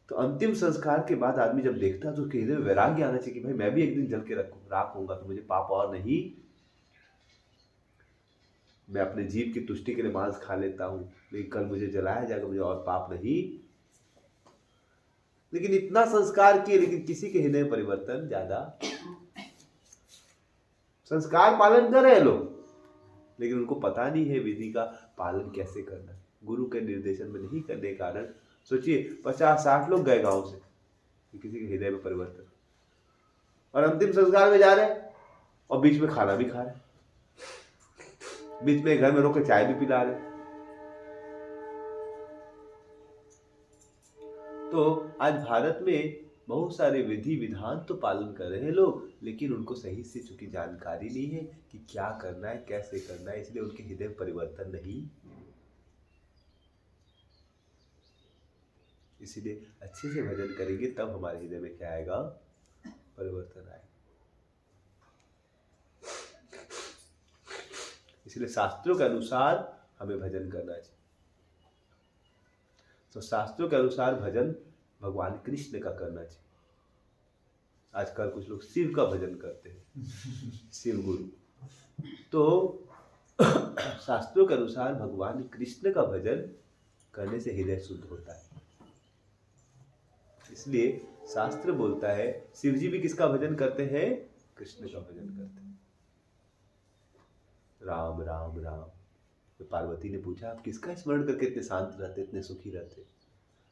तो अंतिम संस्कार के बाद आदमी जब देखता तो उसके हृदय में वैराग्य आना चाहिए कि भाई मैं भी एक दिन जल के राख होऊंगा, तो मुझे पाप और नहीं, मैं अपने जीव की तुष्टि के लिए मांस खा लेता हूं, लेकिन कल मुझे जलाया जाएगा, मुझे और पाप नहीं। लेकिन इतना संस्कार किए, लेकिन किसी के हृदय में परिवर्तन ज्यादा। संस्कार पालन कर रहे हैं लोग, लेकिन उनको पता नहीं है विधि का पालन कैसे करना। गुरु के निर्देशन में नहीं करने के कारण सोचिए 50-60 लोग गए गांव से, किसी के हृदय में परिवर्तन। और अंतिम संस्कार में जा रहे हैं और बीच में खाना भी खा रहे, बीच में घर में रोक के चाय भी पिला रहे। तो आज भारत में बहुत सारे विधि विधान तो पालन कर रहे हैं लोग, लेकिन उनको सही से चूंकि जानकारी नहीं है कि क्या करना है, कैसे करना है, इसलिए उनके हृदय में परिवर्तन नहीं। इसीलिए अच्छे से भजन करेंगे तब हमारे हृदय में क्या आएगा? परिवर्तन आएगा। इसलिए शास्त्रों के अनुसार हमें भजन करना चाहिए। तो शास्त्रों के अनुसार भजन भगवान कृष्ण का करना चाहिए। आजकल कुछ लोग शिव का भजन करते हैं, शिव गुरु। तो शास्त्रों के अनुसार भगवान कृष्ण का भजन करने से हृदय शुद्ध होता है। इसलिए शास्त्र बोलता है, शिव जी भी किसका भजन करते हैं? कृष्ण का भजन करते हैं। राम राम राम। तो पार्वती ने पूछा, आप किसका स्मरण करके इतने शांत रहते, इतने सुखी रहते?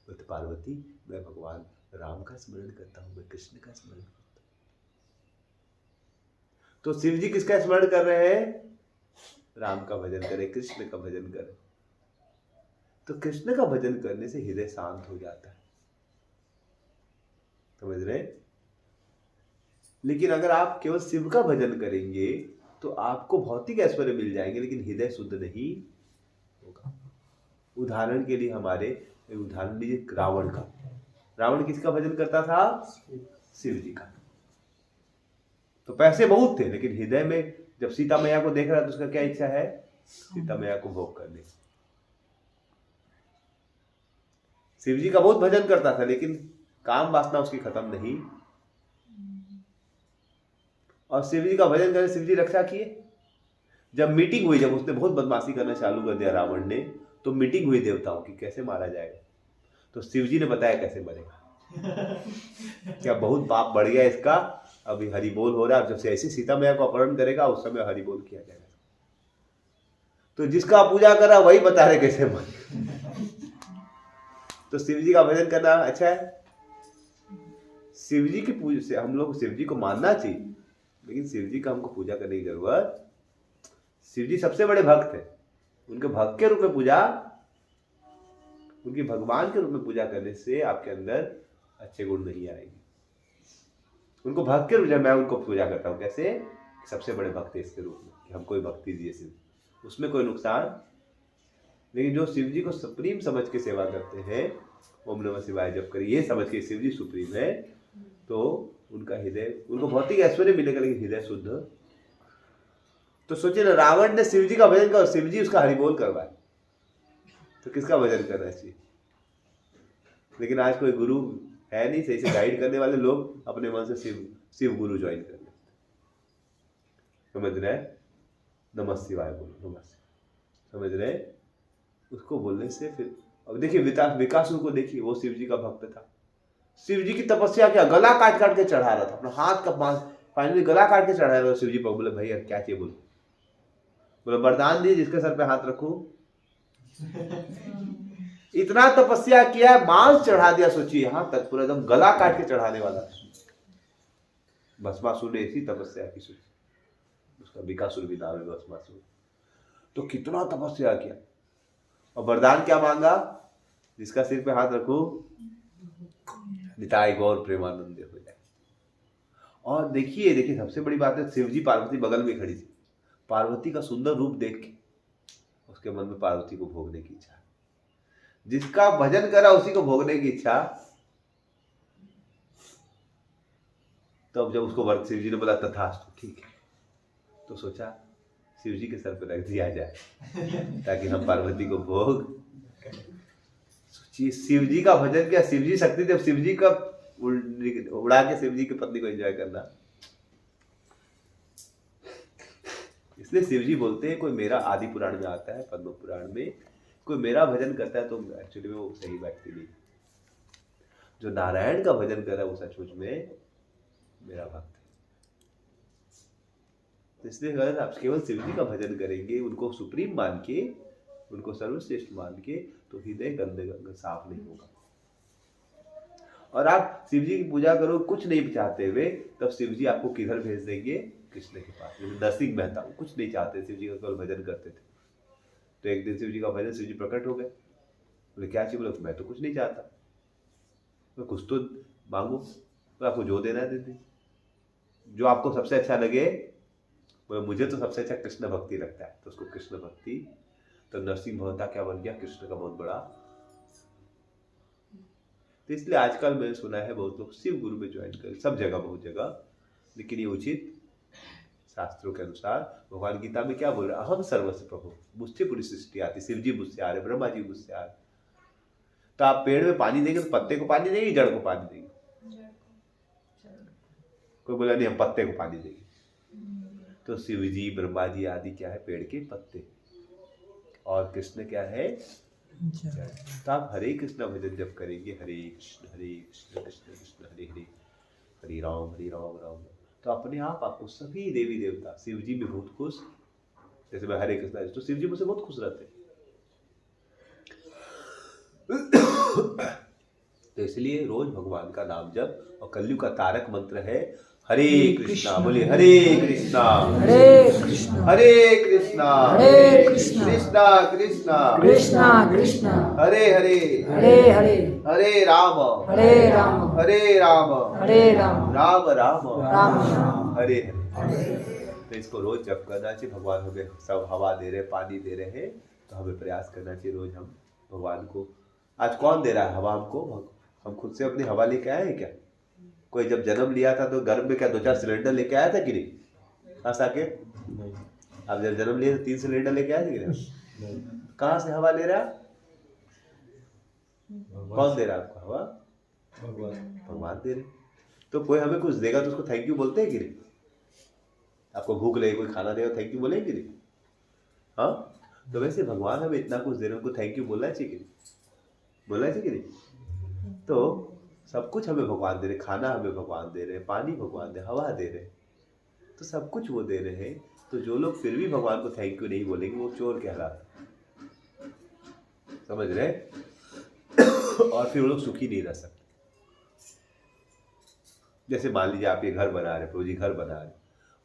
बोलते पार्वती, मैं भगवान राम का स्मरण करता हूं, मैं कृष्ण का स्मरण करता हूं। तो शिव जी किसका स्मरण कर रहे हैं? राम का भजन करें, कृष्ण का भजन करें। तो कृष्ण का भजन करने से हृदय शांत हो जाता है, समझ रहे? लेकिन अगर आप केवल शिव का भजन करेंगे तो आपको भौतिक ऐश्वर्य मिल जाएंगे, लेकिन हृदय शुद्ध नहीं होगा। उदाहरण के लिए हमारे उदाहरण लीजिए रावण का। रावण किसका भजन करता था? शिव जी का। तो पैसे बहुत थे, लेकिन हृदय में जब सीता मैया को देख रहा तो उसका क्या इच्छा है? सीता मैया को भोग करने। शिव जी का बहुत भजन करता था, लेकिन काम वासना उसकी खत्म नहीं। और शिव जी का भजन करने शिव जी रक्षा किए। जब मीटिंग हुई, जब उसने बहुत बदमाशी करना चालू कर दिया रावण ने, तो मीटिंग हुई देवताओं की कैसे मारा जाएगा। तो शिव जी ने बताया कैसे मरेगा। क्या बहुत पाप बढ़ गया इसका, अभी हरि बोल हो रहा है, जब से ऐसी सीता मैया को अपहरण करेगा उस समय हरि बोल किया जाएगा। तो जिसका पूजा करा वही बता रहे कैसे मरे। तो शिव जी का भजन करना अच्छा है। शिव जी की पूजा से हम लोग शिव जी को मानना चाहिए, लेकिन शिव जी का हमको पूजा करने की जरूरत। शिव जी सबसे बड़े भक्त हैं, उनके भक्त के रूप में पूजा, उनकी भगवान के रूप में पूजा करने से आपके अंदर अच्छे गुण नहीं आएंगे। उनको भक्त के रूप में मैं उनको पूजा करता हूँ, कैसे? सबसे बड़े भक्त है इसके रूप में कि हमको कोई भक्ति दिए शिव, उसमें कोई नुकसान। लेकिन जो शिव जी को सुप्रीम समझ के सेवा करते हैं, ओम नमः शिवाय जप करिए, ये समझ के शिव जी सुप्रीम है, तो उनका हृदय, उनको भौतिक ऐश्वर्य मिलेगा लेकिन हृदय शुद्ध। तो सोचिए ना, रावण ने शिव जी का भजन कर, शिव जी उसका हरिबोल करवाए, तो किसका भजन करना चाहिए? लेकिन आज कोई गुरु है नहीं सही से गाइड करने वाले, लोग अपने मन से शिव गुरु ज्वाइन कर लेते। समझ रहे? नमः शिवाय बोलो, नमः शिवाय, समझ रहे? उसको बोलने से फिर, अब देखिए विकासुर को देखिए, वो शिव जी का भक्त था। शिव जी की तपस्या क्या, गला काट काट के चढ़ा रहा था, अपना हाथ का मांस फाइनली गला काट के चढ़ा रहा था शिव जी पर। बोले भैया क्या चाहिए? बोले वरदान दिए जिसके सर पे हाथ रखूं। इतना तपस्या किया, मांस चढ़ा दिया, सोचिए यहां तक पूरा एकदम गला काट के चढ़ाने वाला। भस्मासुर ने ऐसी तपस्या की, सोचिए, उसका विकासुर भी नाम है भस्मासुर। तो कितना तपस्या किया, और वरदान क्या मांगा? जिसका सिर पे हाथ रखूं निताई गौर प्रेमानंद हो जाए। और देखिए देखिए सबसे बड़ी बात है, शिव जी पार्वती बगल में खड़ी थी, पार्वती का सुंदर रूप देख के उसके मन में पार्वती को भोगने की इच्छा, जिसका भजन करा उसी को भोगने की इच्छा। तो अब जब उसको वर शिव जी ने बोला तथास्तु, ठीक है, तो सोचा शिव जी के सर पर रख दिया जाए ताकि हम पार्वती को भोग। सोचिए शिव जी का भजन किया, शिव जी शक्ति थे, शिव जी का उड़ा के शिव जी की पत्नी को एंजॉय करना। इसलिए शिव जी बोलते हैं कोई मेरा, आदि पुराण में आता है, पद्म पुराण में, कोई मेरा भजन करता है तो एक्चुअली में वो सही व्यक्ति नहीं, जो नारायण का भजन कर रहा है वो सचमुच में मेरा भक्त है। तो इसलिए अगर आप केवल शिव जी का भजन करेंगे, उनको सुप्रीम मान के, उनको सर्वश्रेष्ठ मान के, तो हृदय गंदे साफ नहीं होगा। और आप शिव जी की पूजा करो कुछ नहीं चाहते हुए, तब शिव जी आपको किधर भेज देंगे? कृष्ण के पास। नरसिंह मेहता कुछ नहीं चाहते, शिव जी का केवल भजन करते थे। तो एक दिन शिव जी का भजन, शिव जी प्रकट हो गए, बोले क्या चाहिए? बोले मैं तो कुछ नहीं चाहता, तो कुछ तो मांगो, तो आपको जो देना है दे दे, जो आपको सबसे अच्छा लगे। बोले मुझे तो सबसे अच्छा कृष्ण भक्ति लगता है, तो उसको कृष्ण भक्ति। तो नरसिंह मेहता क्या बन गया? कृष्ण का बहुत बड़ा। तो इसलिए आजकल मैंने सुना है बहुत लोग शिव गुरु में ज्वाइन कर, सब जगह बहुत जगह, लेकिन ये उचित शास्त्रों के अनुसार। भगवान गीता में क्या बोल रहा है? अहम सर्वस्व प्रभु, मुझसे पूरी सृष्टि आती, शिव जी मुझसे आ रहे, ब्रह्मा जी मुझसे आ रहे। तो आप पेड़ में पानी देंगे तो पत्ते को पानी देंगे, जड़ को पानी देंगे? कोई बोला नहीं हम पत्ते को पानी देंगे। तो शिव जी ब्रह्मा जी आदि क्या है? पेड़ के पत्ते। और कृष्ण क्या है? तो आप हरे कृष्ण भजन जब करेंगे, हरे कृष्ण कृष्ण कृष्ण हरे हरे, हरे राम राम राम, तो अपने आप आपको सभी देवी देवता, शिव जी भी बहुत खुश। जैसे मैं हरे कृष्णा, तो शिव जी मुझसे बहुत खुश रहते हैं। तो इसलिए रोज भगवान का नाम जप। और कलयुग का तारक मंत्र है हरे कृष्णा। बोले हरे कृष्णा हरे कृष्णा हरे कृष्णा हरे कृष्णा कृष्णा कृष्णा कृष्णा कृष्णा हरे हरे हरे हरे हरे राम हरे राम हरे राम हरे राम राम राम राम राम हरे हरे। तो इसको रोज जप करना चाहिए। भगवान हमें सब हवा दे रहे, पानी दे रहे हैं, तो हमें प्रयास करना चाहिए रोज हम भगवान को। आज कौन दे रहा है हवा हमको? हम खुद से अपनी हवा लेके आए हैं क्या? कोई जब जन्म लिया था तो घर में क्या 2-4 सिलेंडर लेके आया था कि नहीं? हंस आके नहीं, आप जब जन्म लिए तो 3 सिलेंडर लेके आए थे कि नहीं? कहाँ से हवा ले रहा? कौन दे रहा आपको हवा? भगवान दे रहे। तो कोई हमें कुछ देगा तो उसको थैंक यू बोलते हैं कि नहीं? आपको भूख लगे, कोई खाना देगा थैंक यू बोलेंगे कि नहीं? हाँ, तो वैसे भगवान हमें इतना कुछ दे रहे, उनको थैंक यू बोलना चाहिए कि नहीं? बोलना चाहिए कि नहीं? तो सब कुछ हमें भगवान दे रहे, खाना हमें भगवान दे रहे, पानी भगवान दे, हवा दे रहे, तो सब कुछ वो दे रहे हैं। तो जो लोग फिर भी भगवान को थैंक यू नहीं बोलेंगे वो चोर कहलाते, समझ रहे? और फिर वो लोग सुखी नहीं रह सकते। जैसे मान लीजिए आप ये घर बना रहे, प्रभु जी घर बना रहे,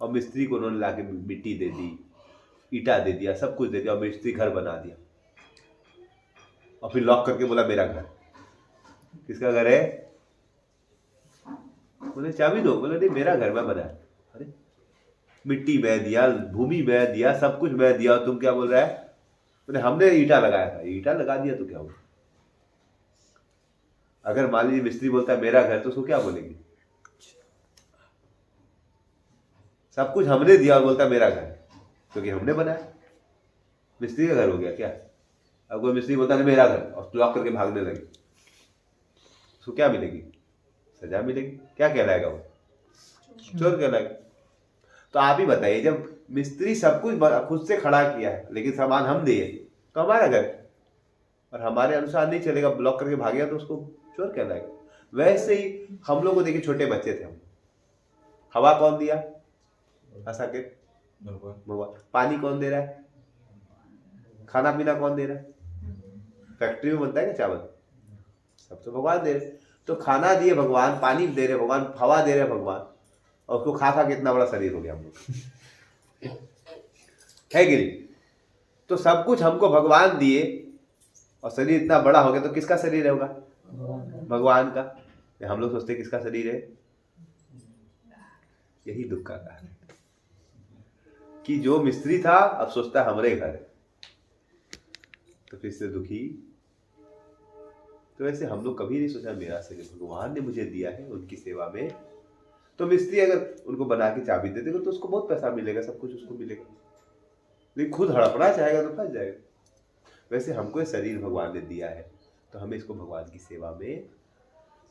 और मिस्त्री को उन्होंने लाके मिट्टी दे दी, ईटा दे दिया, सब कुछ दे दिया, और मिस्त्री घर बना दिया, और फिर लॉक करके बोला मेरा घर। किसका घर है? बोले चाबी दो। बोले नहीं मेरा घर मैं बनाया। अरे मिट्टी मैं दिया, भूमि मैं दिया, सब कुछ मैं दिया, तुम क्या बोल रहा है? बोले हमने ईटा लगाया था। ईटा लगा दिया तो क्या हुआ? अगर मान लीजिए मिस्त्री बोलता है मेरा घर, तो उसको क्या बोलेंगे? सब कुछ हमने दिया और बोलता मेरा घर, क्योंकि हमने बनाया। मिस्त्री का घर हो गया क्या? अब कोई मिस्त्री बोलता है मेरा घर और लॉक करके भागने लगे, उसको क्या मिलेगी? सजा मिलेगी। क्या कहलाएगा वो? चोर कहलाएगा। तो आप ही बताइए, जब मिस्त्री सब कुछ खुद से खड़ा किया है लेकिन सामान हम दिए, तो हमारा घर और हमारे अनुसार नहीं चलेगा, ब्लॉक करके भाग गया, तो उसको चोर कहलाएगा। वैसे ही हम लोग को देखिए, छोटे बच्चे थे हम, हवा कौन दिया? ऐसा के भगवान। पानी कौन दे रहा है? खाना पीना कौन दे रहा है? फैक्ट्री में बनता है क्या चावल? सब तो भगवान दे रहे। तो खाना दिए भगवान, पानी दे रहे भगवान, हवा दे रहे भगवान, और उसको खा खा के इतना बड़ा शरीर हो गया हम लोग, है कि नहीं? तो सब कुछ हमको भगवान दिए और शरीर इतना बड़ा हो गया, तो किसका शरीर होगा? भगवान का। हम लोग सोचते किसका शरीर है? यही दुख का कारण है कि जो मिस्त्री था अब सोचता है हमारे घर है, तो फिर से दुखी। तो वैसे हम लोग कभी नहीं सोचा मेरा से भगवान ने मुझे दिया है उनकी सेवा में, तो मिस्त्री अगर उनको बना के चाबी दे देगा तो उसको बहुत पैसा मिलेगा, सब कुछ उसको मिलेगा, लेकिन खुद हड़पना चाहेगा तो फंस जाएगा। वैसे हमको ये शरीर भगवान ने दिया है, तो हमें इसको भगवान की सेवा में,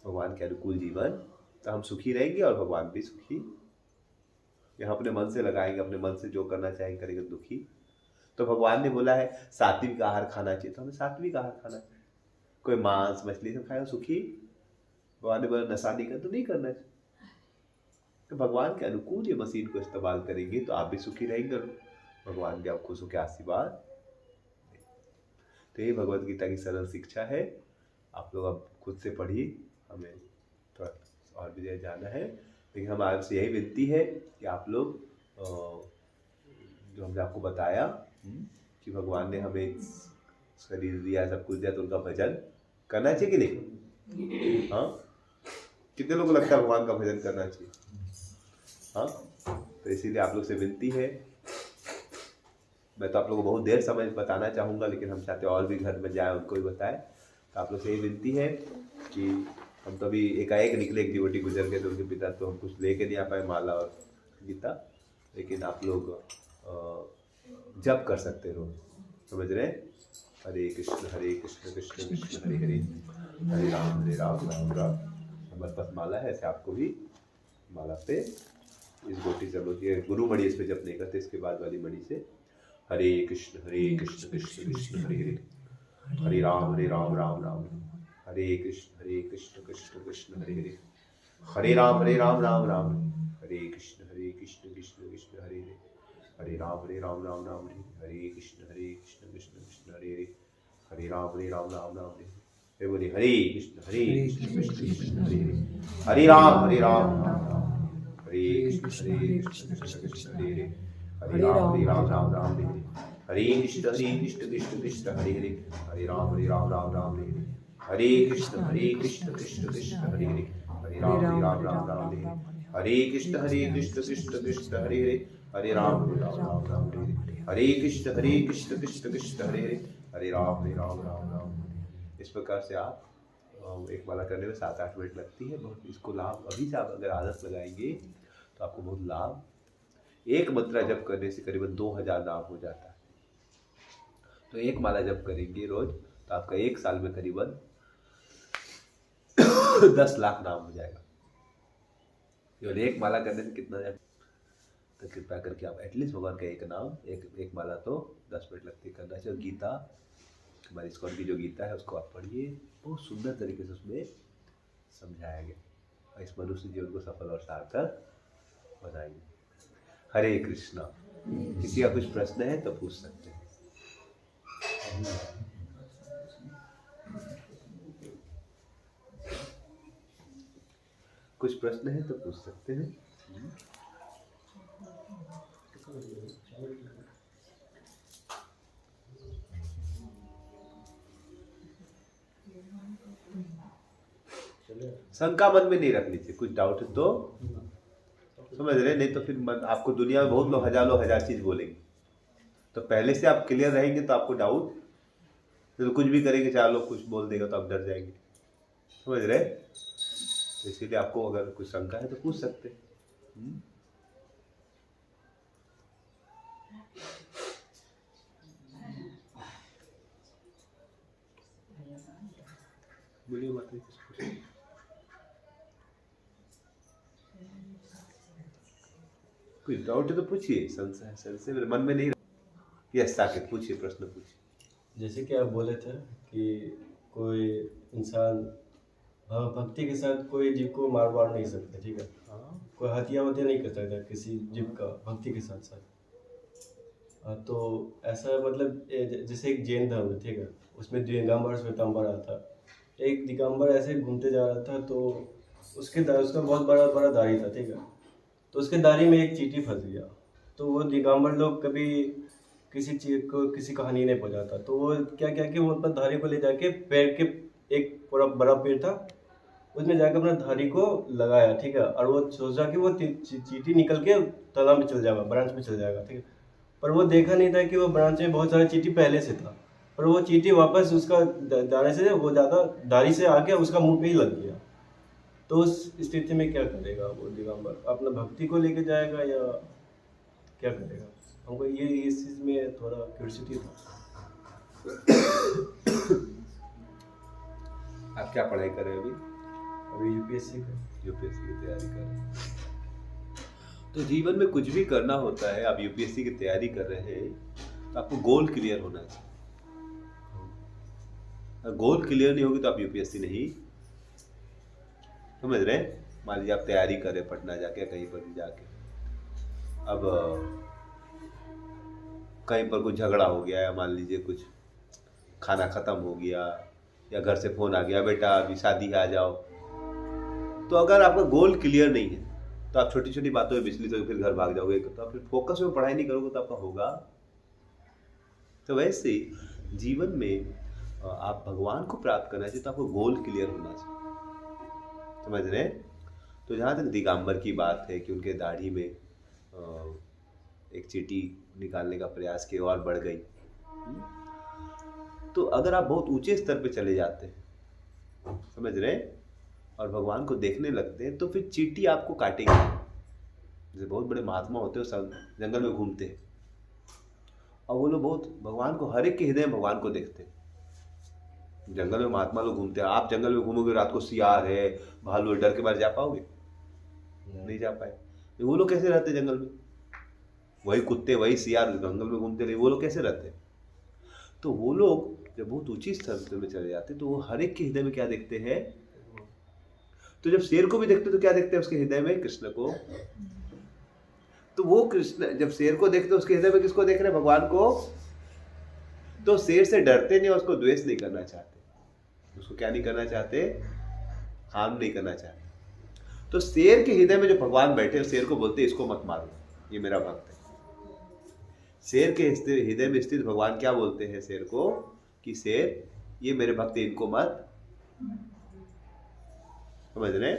भगवान के अनुकूल जीवन, तो हम सुखी रहेंगे और भगवान भी सुखी। यहाँ अपने मन से लगाएंगे, अपने मन से जो करना चाहेंगे करेंगे, दुखी। तो भगवान ने बोला है सात्विक आहार खाना चाहिए, तो हमें सात्विक आहार खाना चाहिए। कोई मांस मछली सब खाएगा सुखी। भगवान ने बोला नशा नहीं करना, तो नहीं करना चाहिए। तो भगवान के अनुकूल ये मशीन को इस्तेमाल करेंगे तो आप भी सुखी रहेंगे और भगवान भी आपको सुख के आशीर्वाद। तो ये भगवत गीता की सरल शिक्षा है, आप लोग अब खुद से पढ़िए, हमें थोड़ा और भी जाना है, लेकिन हम आपसे यही विनती है कि आप लोग जो हमने आपको बताया कि भगवान ने हमें शरीर दिया, सब कुछ दिया, तो उनका भजन करना चाहिए कि नहीं? हाँ, कितने लोगों को लगता है भगवान का भजन करना चाहिए? हाँ, तो इसीलिए आप लोग से विनती है। मैं तो आप लोगों को बहुत देर समझ बताना चाहूँगा, लेकिन हम चाहते और भी घर में जाए उनको भी बताए। तो आप लोग से यही विनती है कि हम तो अभी एकाएक निकले, एक डिवोटी गुजर गए तो उनके पिता, तो हम कुछ लेके नहीं आ पाए माला और गीता, लेकिन आप लोग जप कर सकते हो, समझ रहे? हरे कृष्ण कृष्ण कृष्ण हरे हरे, हरे राम राम राम। हमारे पास माला है, ऐसे आपको भी माला पे इस गोटी से बोलती है, गुरु मणि इस पे जप नहीं करते, इसके बाद वाली मणि से हरे कृष्ण कृष्ण कृष्ण हरे हरे, हरे राम राम राम, हरे कृष्ण कृष्ण कृष्ण हरे हरे, हरे राम राम राम, हरे कृष्ण कृष्ण कृष्ण हरे हरे, हरे राम राम राम, हरे कृष्ण कृष्ण कृष्ण हरे हरे, हरे राम राम, फिर बोलिए हरे कृष्ण कृष्ण कृष्ण हरे हरे, हरे राम राम, हरे कृष्ण कृष्ण कृष्ण हरे हरे, हरे राम राम हरे हरे, हरे कृष्ण कृष्ण कृष्ण हरे हरे, हरे राम राम हरे हरे, हरे कृष्ण कृष्ण कृष्ण हरे हरे, हरे राम राम हरे हरे, हरे कृष्ण कृष्ण कृष्ण हरे हरे, हरे राम राम हरे हरे, हरे कृष्ण कृष्ण कृष्ण हरे हरे, हरे राम राम। इस प्रकार से आप एक माला करने में 7-8 मिनट लगती है। बहुत इसको लाभ अभी से आप अगर आदत लगाएंगे तो आपको बहुत लाभ। एक मंत्र जप करने से करीबन 2000 नाम हो जाता है। तो एक माला जप करेंगे रोज तो आपका 1 साल में करीबन 10 लाख नाम हो जाएगा। केवल एक माला करने से कितना जाए, तो कृपया करके आप एटलीस्ट भगवान का एक नाम, एक माला तो 10 मिनट लगती करना चाहिए। गीता, हमारी इस्कॉन की जो गीता है उसको आप पढ़िए, बहुत सुंदर तरीके से उसमें समझाया गया और इस मनुष्य जीवन को सफल और सार्थक बनाएंगे। हरे कृष्णा। किसी का कुछ प्रश्न है तो पूछ सकते हैं। कुछ प्रश्न है तो पूछ सकते हैं। शंका मन में नहीं रखनी चाहिए। कुछ डाउट है तो समझ रहे, नहीं तो फिर मन, आपको दुनिया में बहुत लोग हजार चीज बोलेंगे, तो पहले से आप क्लियर रहेंगे तो आपको डाउट, तो कुछ भी करेंगे 4 लोग कुछ बोल देगा तो आप डर जाएंगे, समझ रहे। तो इसीलिए आपको अगर कुछ शंका है तो पूछ सकते हैं। बोलिए बात नहीं, कोई डाउट है तो पूछिए। संशय मेरे मन में नहीं। यस, साकेत पूछिए, प्रश्न पूछिए। जैसे कि आप बोले थे कि कोई इंसान भक्ति के साथ कोई जीव को मार नहीं सकता, ठीक है। कोई हत्या नहीं कर सकता किसी जीव का भक्ति के साथ साथ। तो ऐसा मतलब जैसे एक जैन धर्म है, ठीक है, उसमें दिगंबर श्वेतांबर आता। एक दिगंबर ऐसे घूमते जा रहा था तो उसका बहुत बड़ा दाढ़ी था, ठीक है। तो उसके दाढ़ी में एक चींटी फंस गया। तो वो दिगंबर लोग कभी किसी चीज को किसी का हानि नहीं पहुंचाता। तो वो क्या कि वो अपना दाढ़ी को ले जाके पेड़ के, एक पूरा बड़ा पेड़ था उसमें जाकर अपना धारी को लगाया, ठीक है, और वो सोचा कि वो चींटी निकल के तालाब में चल जाएगा, ब्रांच में चल जाएगा, ठीक है। पर वो देखा नहीं था कि वो ब्रांच में बहुत सारा चींटी पहले से था, पर वो चींटी वापस उसका दाने से वो ज़्यादा धारी से आके उसका मुंह पे ही लग गया। तो उस स्थिति में क्या करेगा वो दिगंबर? अपना भक्ति को लेके जाएगा या क्या करेगा? हमको ये इस चीज़ में थोड़ा क्यूरियोसिटी था। आप क्या पढ़ाई कर रहे हैं अभी? अभी यूपीएससी का। यूपीएससी की तैयारी कर रहे हैं। तो जीवन में कुछ भी करना होता है, आप यूपीएससी की तैयारी कर रहे हैं तो आपको गोल क्लियर होना चाहिए। अगर गोल क्लियर नहीं होगी तो आप यूपीएससी नहीं समझ रहे। मान लीजिए आप तैयारी कर रहे पटना जाके, कहीं पर भी जाके, अब कहीं पर कुछ झगड़ा हो गया या मान लीजिए कुछ खाना खत्म हो गया या घर से फोन आ गया, बेटा अभी शादी है आ जाओ। तो अगर आपका गोल क्लियर नहीं है तो आप छोटी छोटी बातों में बिजली तो फिर घर भाग जाओगे, तो आप फिर फोकस में पढ़ाई नहीं करोगे तो आपका होगा। तो वैसे ही जीवन में आप भगवान को प्राप्त करना चाहिए तो आपको गोल क्लियर होना चाहिए, समझ रहे। तो जहाँ तक दिगंबर की बात है कि उनके दाढ़ी में एक चींटी निकालने का प्रयास किया और बढ़ गई, तो अगर आप बहुत ऊंचे स्तर पे चले जाते हैं, समझ रहे, और भगवान को देखने लगते हैं तो फिर चींटी आपको काटेगी। जैसे बहुत बड़े महात्मा होते हैं सब जंगल में घूमते हैं और वो लोग बहुत भगवान को, हर एक के हृदय में भगवान को देखते हैं। जंगल में महात्मा लोग घूमते हैं, आप जंगल में घूमोगे रात को सियार है भालू है, डर के मारे जा पाओगे? नहीं जा पाए। वो लोग कैसे रहते जंगल में? वही कुत्ते वही सियार जंगल में घूमते रहे, वो लोग कैसे रहते? तो वो लोग जब बहुत ऊंची स्तर में चले जाते तो वो हर एक के हृदय में क्या देखते हैं? तो जब शेर को भी देखते तो क्या देखते हैं उसके हृदय में? कृष्ण को। तो वो कृष्ण जब शेर को देखते उसके हृदय में किसको देख रहे हैं? भगवान को। तो शेर से डरते नहीं, उसको द्वेष नहीं करना चाहते, उसको क्या नहीं करना चाहते? हार्म नहीं करना चाहते। तो शेर के हृदय में जो भगवान बैठे, शेर को बोलते इसको मत मारो, ये मेरा भक्त है। शेर के हृदय में स्थित भगवान क्या बोलते हैं शेर को? कि शेर ये मेरे भक्त, इनको मत, समझ रहे।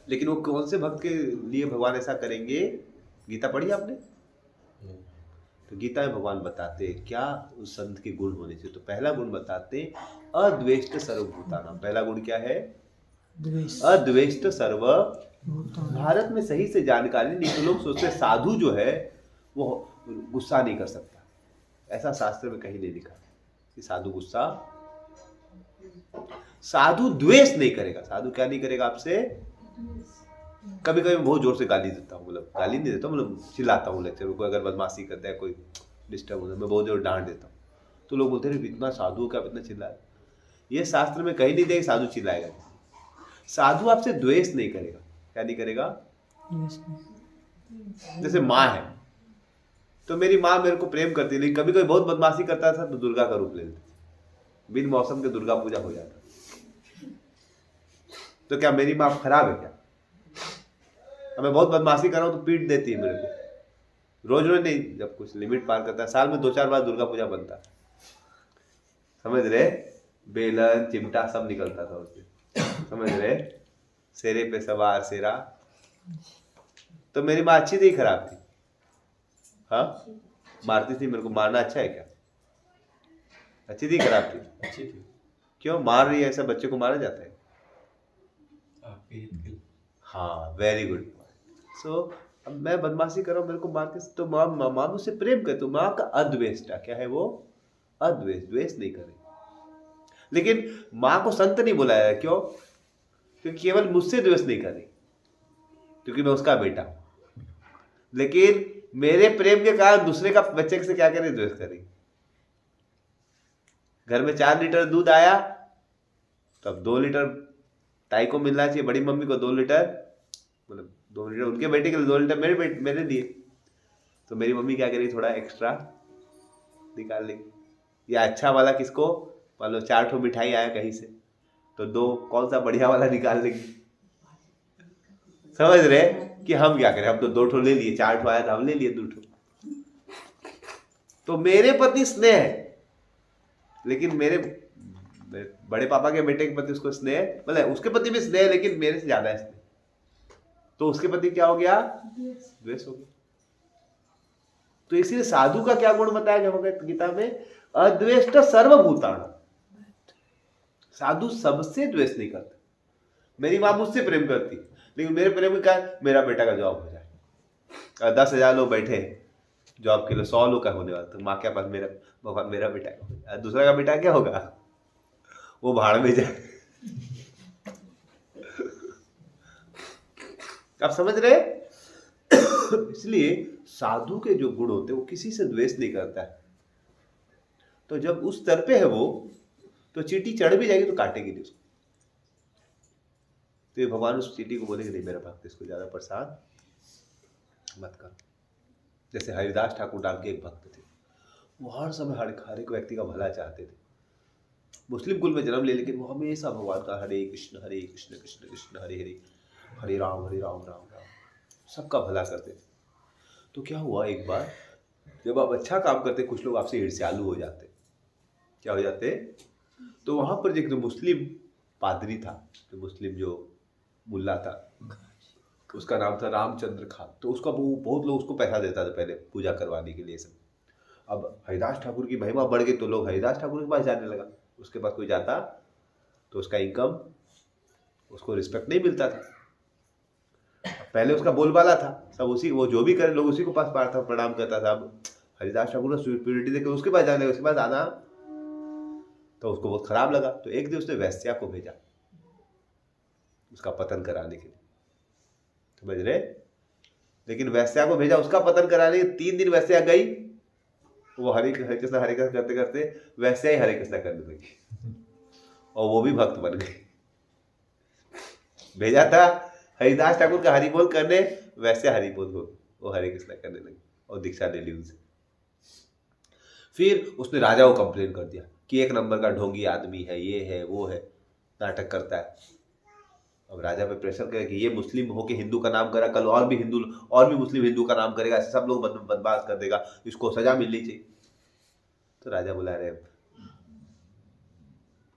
लेकिन वो कौन से भक्त के लिए भगवान ऐसा करेंगे? गीता पढ़ी आपने? तो गीता में भगवान बताते हैं क्या उस संत के गुण होने चाहिए। तो पहला गुण बताते अद्वेष्ट सर्वभूतानां। पहला गुण क्या है? अद्वेष्ट सर्व। भारत में सही से जानकारी नहीं, तो लोग सोचते साधु जो है वो गुस्सा नहीं कर सकता। ऐसा शास्त्र में कहीं नहीं लिखा कि साधु गुस्सा, साधु द्वेष नहीं करेगा। साधु क्या नहीं करेगा आपसे? कभी कभी मैं बहुत जोर से गाली देता हूँ, मतलब गाली नहीं देता, मतलब चिल्लाता हूँ लेक्चर में। कोई अगर बदमाशी करता है, कोई डिस्टर्ब होता है, मैं बहुत जोर डांट देता हूँ। तो लोग बोलते हैं इतना साधु क्या इतना चिल्लाए? ये शास्त्र में कहीं नहीं दिया साधु चिल्लाएगा। साधु आपसे द्वेष नहीं करेगा। क्या नहीं करेगा? जैसे माँ है तो मेरी माँ मेरे को प्रेम करती है, लेकिन कभी कभी बहुत बदमाशी करता था तो दुर्गा का रूप ले लेती, बिन मौसम के दुर्गा पूजा हो जाता। तो क्या मेरी माँ खराब है क्या? अब मैं बहुत बदमाशी कर रहा हूँ तो पीट देती है मेरे को, रोज रोज नहीं, जब कुछ लिमिट पार करता है। साल में 2-4 बार दुर्गा पूजा बनता, समझ रहे। बेलन चिमटा सब निकलता था उससे, समझ रहे। शेरे पे सवार शेरा। तो मेरी माँ अच्छी थी खराब थी? हाँ, मारती थी मेरे को। मारना अच्छा है क्या? अच्छी थी खराब थी? अच्छी थी। क्यों मार रही है? ऐसा बच्चे को मारा जाता है? हाँ, वेरी गुड। सो अब मैं बदमाशी कर रहा हूँ, मेरे को मार के, तो माँ मुझसे प्रेम करती। तो माँ का अद्वेष्टा क्या है? वो अद्वेष, द्वेष नहीं करे। लेकिन माँ को संत नहीं बुलाया, क्यों? क्योंकि केवल मुझसे द्वेष नहीं कर रही, क्योंकि मैं उसका बेटा हूं। लेकिन मेरे प्रेम के कारण दूसरे का बच्चे से क्या करे? द्वेष करेगी। घर में 4 लीटर दूध आया तो अब 2 लीटर ताई को मिलना चाहिए, बड़ी मम्मी को 2 लीटर, मतलब 2 लीटर उनके बेटे के लिए, 2 लीटर मेरे लिए। तो मेरी मम्मी क्या करेगी? थोड़ा एक्स्ट्रा निकाल लेगी। या अच्छा वाला किसको, मान लो 4 ठो मिठाई आया कहीं से, तो 2 कौन सा बढ़िया वाला निकाल लेगी। समझ रहे कि हम क्या करें? हम तो 2 ठो ले लिए, 4 ठो आया था हम ले लिए 2 ठो। तो मेरे प्रति स्नेह है, लेकिन मेरे मेरे बड़े पापा के बेटे के प्रति उसको स्नेह, मतलब उसके प्रति भी स्नेह, लेकिन मेरे से ज्यादा है स्नेह, तो उसके प्रति क्या हो गया, द्वेष हो गया। तो इसीलिए साधु का क्या गुण बताया गया भगवत गीता में, अद्वेष्ट सर्वभूतान। साधु सबसे द्वेष नहीं करते। मेरी माँ मुझसे प्रेम करती, लेकिन मेरे प्रेम का मेरा बेटा का जॉब हो जाए। 10,000 लोग बैठे जॉब के लिए, 100 लोग का होने वाला, तो माँ क्या पास मेरा भगवान मेरा बेटा का, दूसरा का बेटा क्या होगा, वो भाड़ में जाए। आप समझ रहे? इसलिए साधु के जो गुण होते हैं वो किसी से द्वेष नहीं करता है। तो जब उस स्तर पे है वो, तो चींटी चढ़ भी जाएगी तो काटेगी नहीं उसको। तो ये भगवान उस चींटी को बोलेंगे नहीं मेरा भक्त, इसको ज्यादा परेशान मत कर। जैसे हरिदास ठाकुर नाम के एक भक्त थे, वो हर समय हर एक व्यक्ति का भला चाहते थे। मुस्लिम कुल में जन्म ले, लेकिन वो हमेशा भगवान का हरे कृष्ण कृष्ण कृष्ण हरे हरे, हरे राम राम राम, सबका भला करते थे। तो क्या हुआ, एक बार जब आप अच्छा काम करते, कुछ लोग आपसे ईर्ष्यालु हो जाते। क्या हो जाते? तो वहां पर एक जो मुस्लिम पादरी था, जो मुस्लिम जो मुल्ला था, उसका नाम था रामचंद्र खान। तो उसका बहुत लोग उसको पैसा देता था पहले पूजा करवाने के लिए सब। अब हरिदास ठाकुर की महिमा बढ़ गई तो लोग हरिदास ठाकुर के पास जाने लगा। उसके पास कोई जाता तो उसका इनकम, उसको रिस्पेक्ट नहीं मिलता था। पहले उसका बोलबाला था, सब उसी, वो जो भी करे लोग उसी को पास पाता प्रणाम करता था। अब हरिदास ठाकुर ने प्योरिटी देकर उसके पास जाने, उसके पास आना तो उसको बहुत खराब लगा। तो एक दिन उसने वैश्या को भेजा उसका पतन कराने के लिए, समझ रहे? लेकिन वैश्या को भेजा उसका पतन कराने के 3 दिन वैश्या गई, वो हरे कृष्णा करते करते वैसे ही हरे कृष्णा करने लगी, और वो भी भक्त बन गई। भेजा था हरिदास ठाकुर का हरि बोल करने, वैसे हरि बोल वो हरे कृष्णा करने लगी और दीक्षा ले ली उनसे। फिर उसने राजा को कंप्लेन कर दिया कि 1 नंबर का ढोंगी आदमी है, ये है वो है, नाटक करता है। अब राजा पे प्रेशर करे कि ये मुस्लिम होके हिंदू का नाम करा, कल और भी मुस्लिम हिंदू का नाम करेगा, सब लोग बदमाश कर देगा, इसको सजा मिलनी चाहिए। तो राजा बोला अरे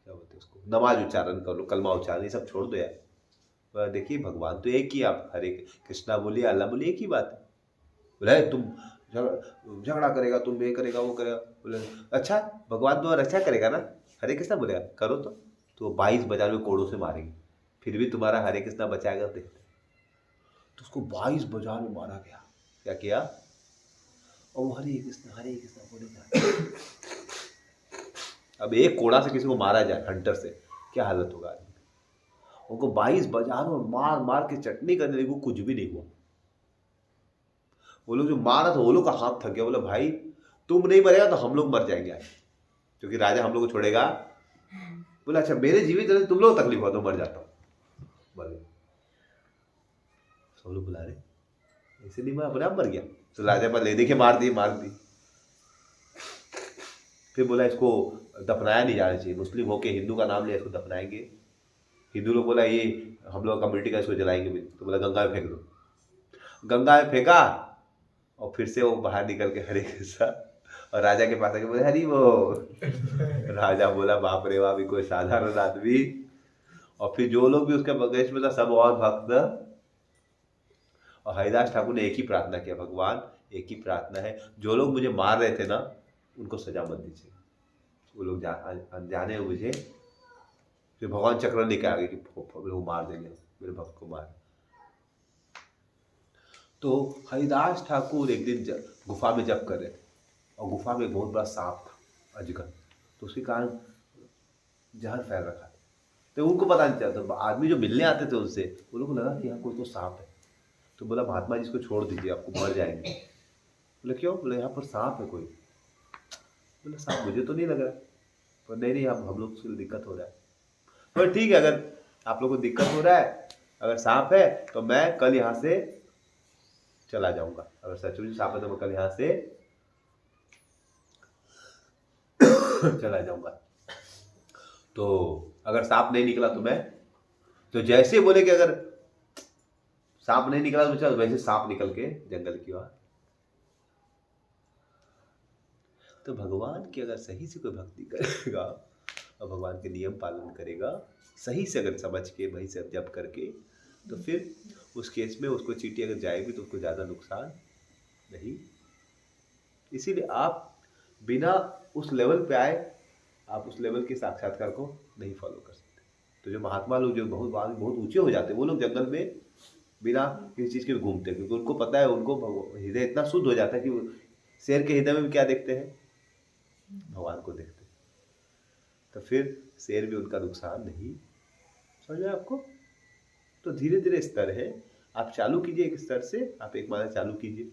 क्या बोलते उसको, नमाज उच्चारण कर लो, कलमा उच्चारण, ये सब छोड़ दो यार। तो देखिए भगवान तो एक ही, आप हरे कृष्णा बोलिए अल्लाह बोलिए, एक ही बात है। बोले तुम झगड़ा करेगा, तुम ये करेगा वो करेगा। बोले अच्छा भगवान तो रक्षा करेगा ना, हरे कृष्णा बोलेगा करो तो 22 बाजार में कोड़ों से मारेंगे, फिर भी तुम्हारा हरे कृष्णा बचाएगा। देखते तो उसको 22 बाजार में मारा गया। क्या किया? और वो हरे कृष्णा बोलेगा। अब एक कोड़ा से किसी को मारा जाए, हंटर से, क्या हालत होगा आदमी? उनको 22 बाजार में मार मार के चटनी करने लगी, कुछ भी नहीं हुआ। वो लोग जो मारा था वो लोग का हाथ थक गया। बोला भाई तुम नहीं मरेगा तो हम लोग मर जाएंगे आज, क्योंकि राजा हम लोग को छोड़ेगा। बोला अच्छा मेरे जीवित रहने तुम लोग तकलीफ हो तो मर जाता हूँ। मर गया। सब लोग बुला रहे, ऐसे नहीं मैं अपने आप मर गया। तो राजा पर ले देखे मार दी। फिर बोला इसको दफनाया नहीं जाना चाहिए, मुस्लिम होके हिंदू का नाम लिया, इसको दफनाएंगे। हिंदू लोग बोला ये हम लोग कम्युनिटी का, इसको जलाएंगे भी। तो बोला गंगा में फेंक दो। गंगा में फेंका और फिर से वो बाहर निकल के हरे कृष्णा, और राजा के पास आके बोले हरी वो। राजा बोला बाप रे बाप, कोई साधारण आदमी। और फिर जो लोग भी उसके बगैच में था सब और भक्त। और हरिदास ठाकुर ने एक ही प्रार्थना किया, भगवान एक ही प्रार्थना है, जो लोग मुझे मार रहे थे ना उनको सजा मत दीजिए, वो लोग अनजाने मुझे। फिर भगवान चक्र लेके आ गए कि वो मार देंगे मेरे भक्त को मार। तो हरिदास ठाकुर एक दिन गुफा में जप कर रहे थे, और गुफा में एक बहुत बड़ा सांप था, अजगर। तो उसके कारण जहर फैल रखा था। तो उनको पता नहीं चलता, आदमी जो मिलने आते थे उनसे, वो लोग को लगा कि यहाँ कोई तो सांप है। तो बोला महात्मा जी इसको छोड़ दीजिए, आपको मर जाएंगे। बोले क्यों? बोले यहाँ पर सांप है कोई। बोले सांप मुझे तो नहीं लग रहा। पर नहीं हम लोग से दिक्कत हो रहा है। तो ठीक है, अगर आप लोग को दिक्कत हो रहा है, अगर सांप है तो मैं कल यहाँ से चला जाऊंगा। अगर सचमुच सांप है तो मैं कल यहाँ से चला जाऊंगा। तो अगर सांप नहीं निकला तो मैं, तो जैसे बोले कि अगर सांप नहीं निकला तो चल, वैसे सांप निकल के जंगल की ओर। तो भगवान की अगर सही से कोई भक्ति करेगा और भगवान के नियम पालन करेगा, सही से अगर समझ के वही से जप करके, तो फिर उस केस में उसको चींटी अगर जाएगी तो उसको ज़्यादा नुकसान नहीं। इसीलिए आप बिना उस लेवल पे आए आप उस लेवल के साक्षात्कार को नहीं फॉलो कर सकते। तो जो महात्मा लोग जो बहुत ऊंचे हो जाते हैं, वो लोग जंगल में बिना किसी चीज़ के घूमते हैं, क्योंकि उनको पता है, उनको हृदय इतना शुद्ध हो जाता है कि वो शेर के हृदय में क्या देखते हैं, भगवान को देखते हैं। तो फिर शेर भी उनका नुकसान नहीं। समझ में आपको? तो धीरे धीरे स्तर है, आप चालू कीजिए एक स्तर से, आप एक माला चालू कीजिए।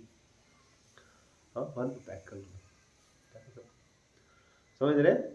हाँ, वन पैक कर लो, समझ रहे हैं?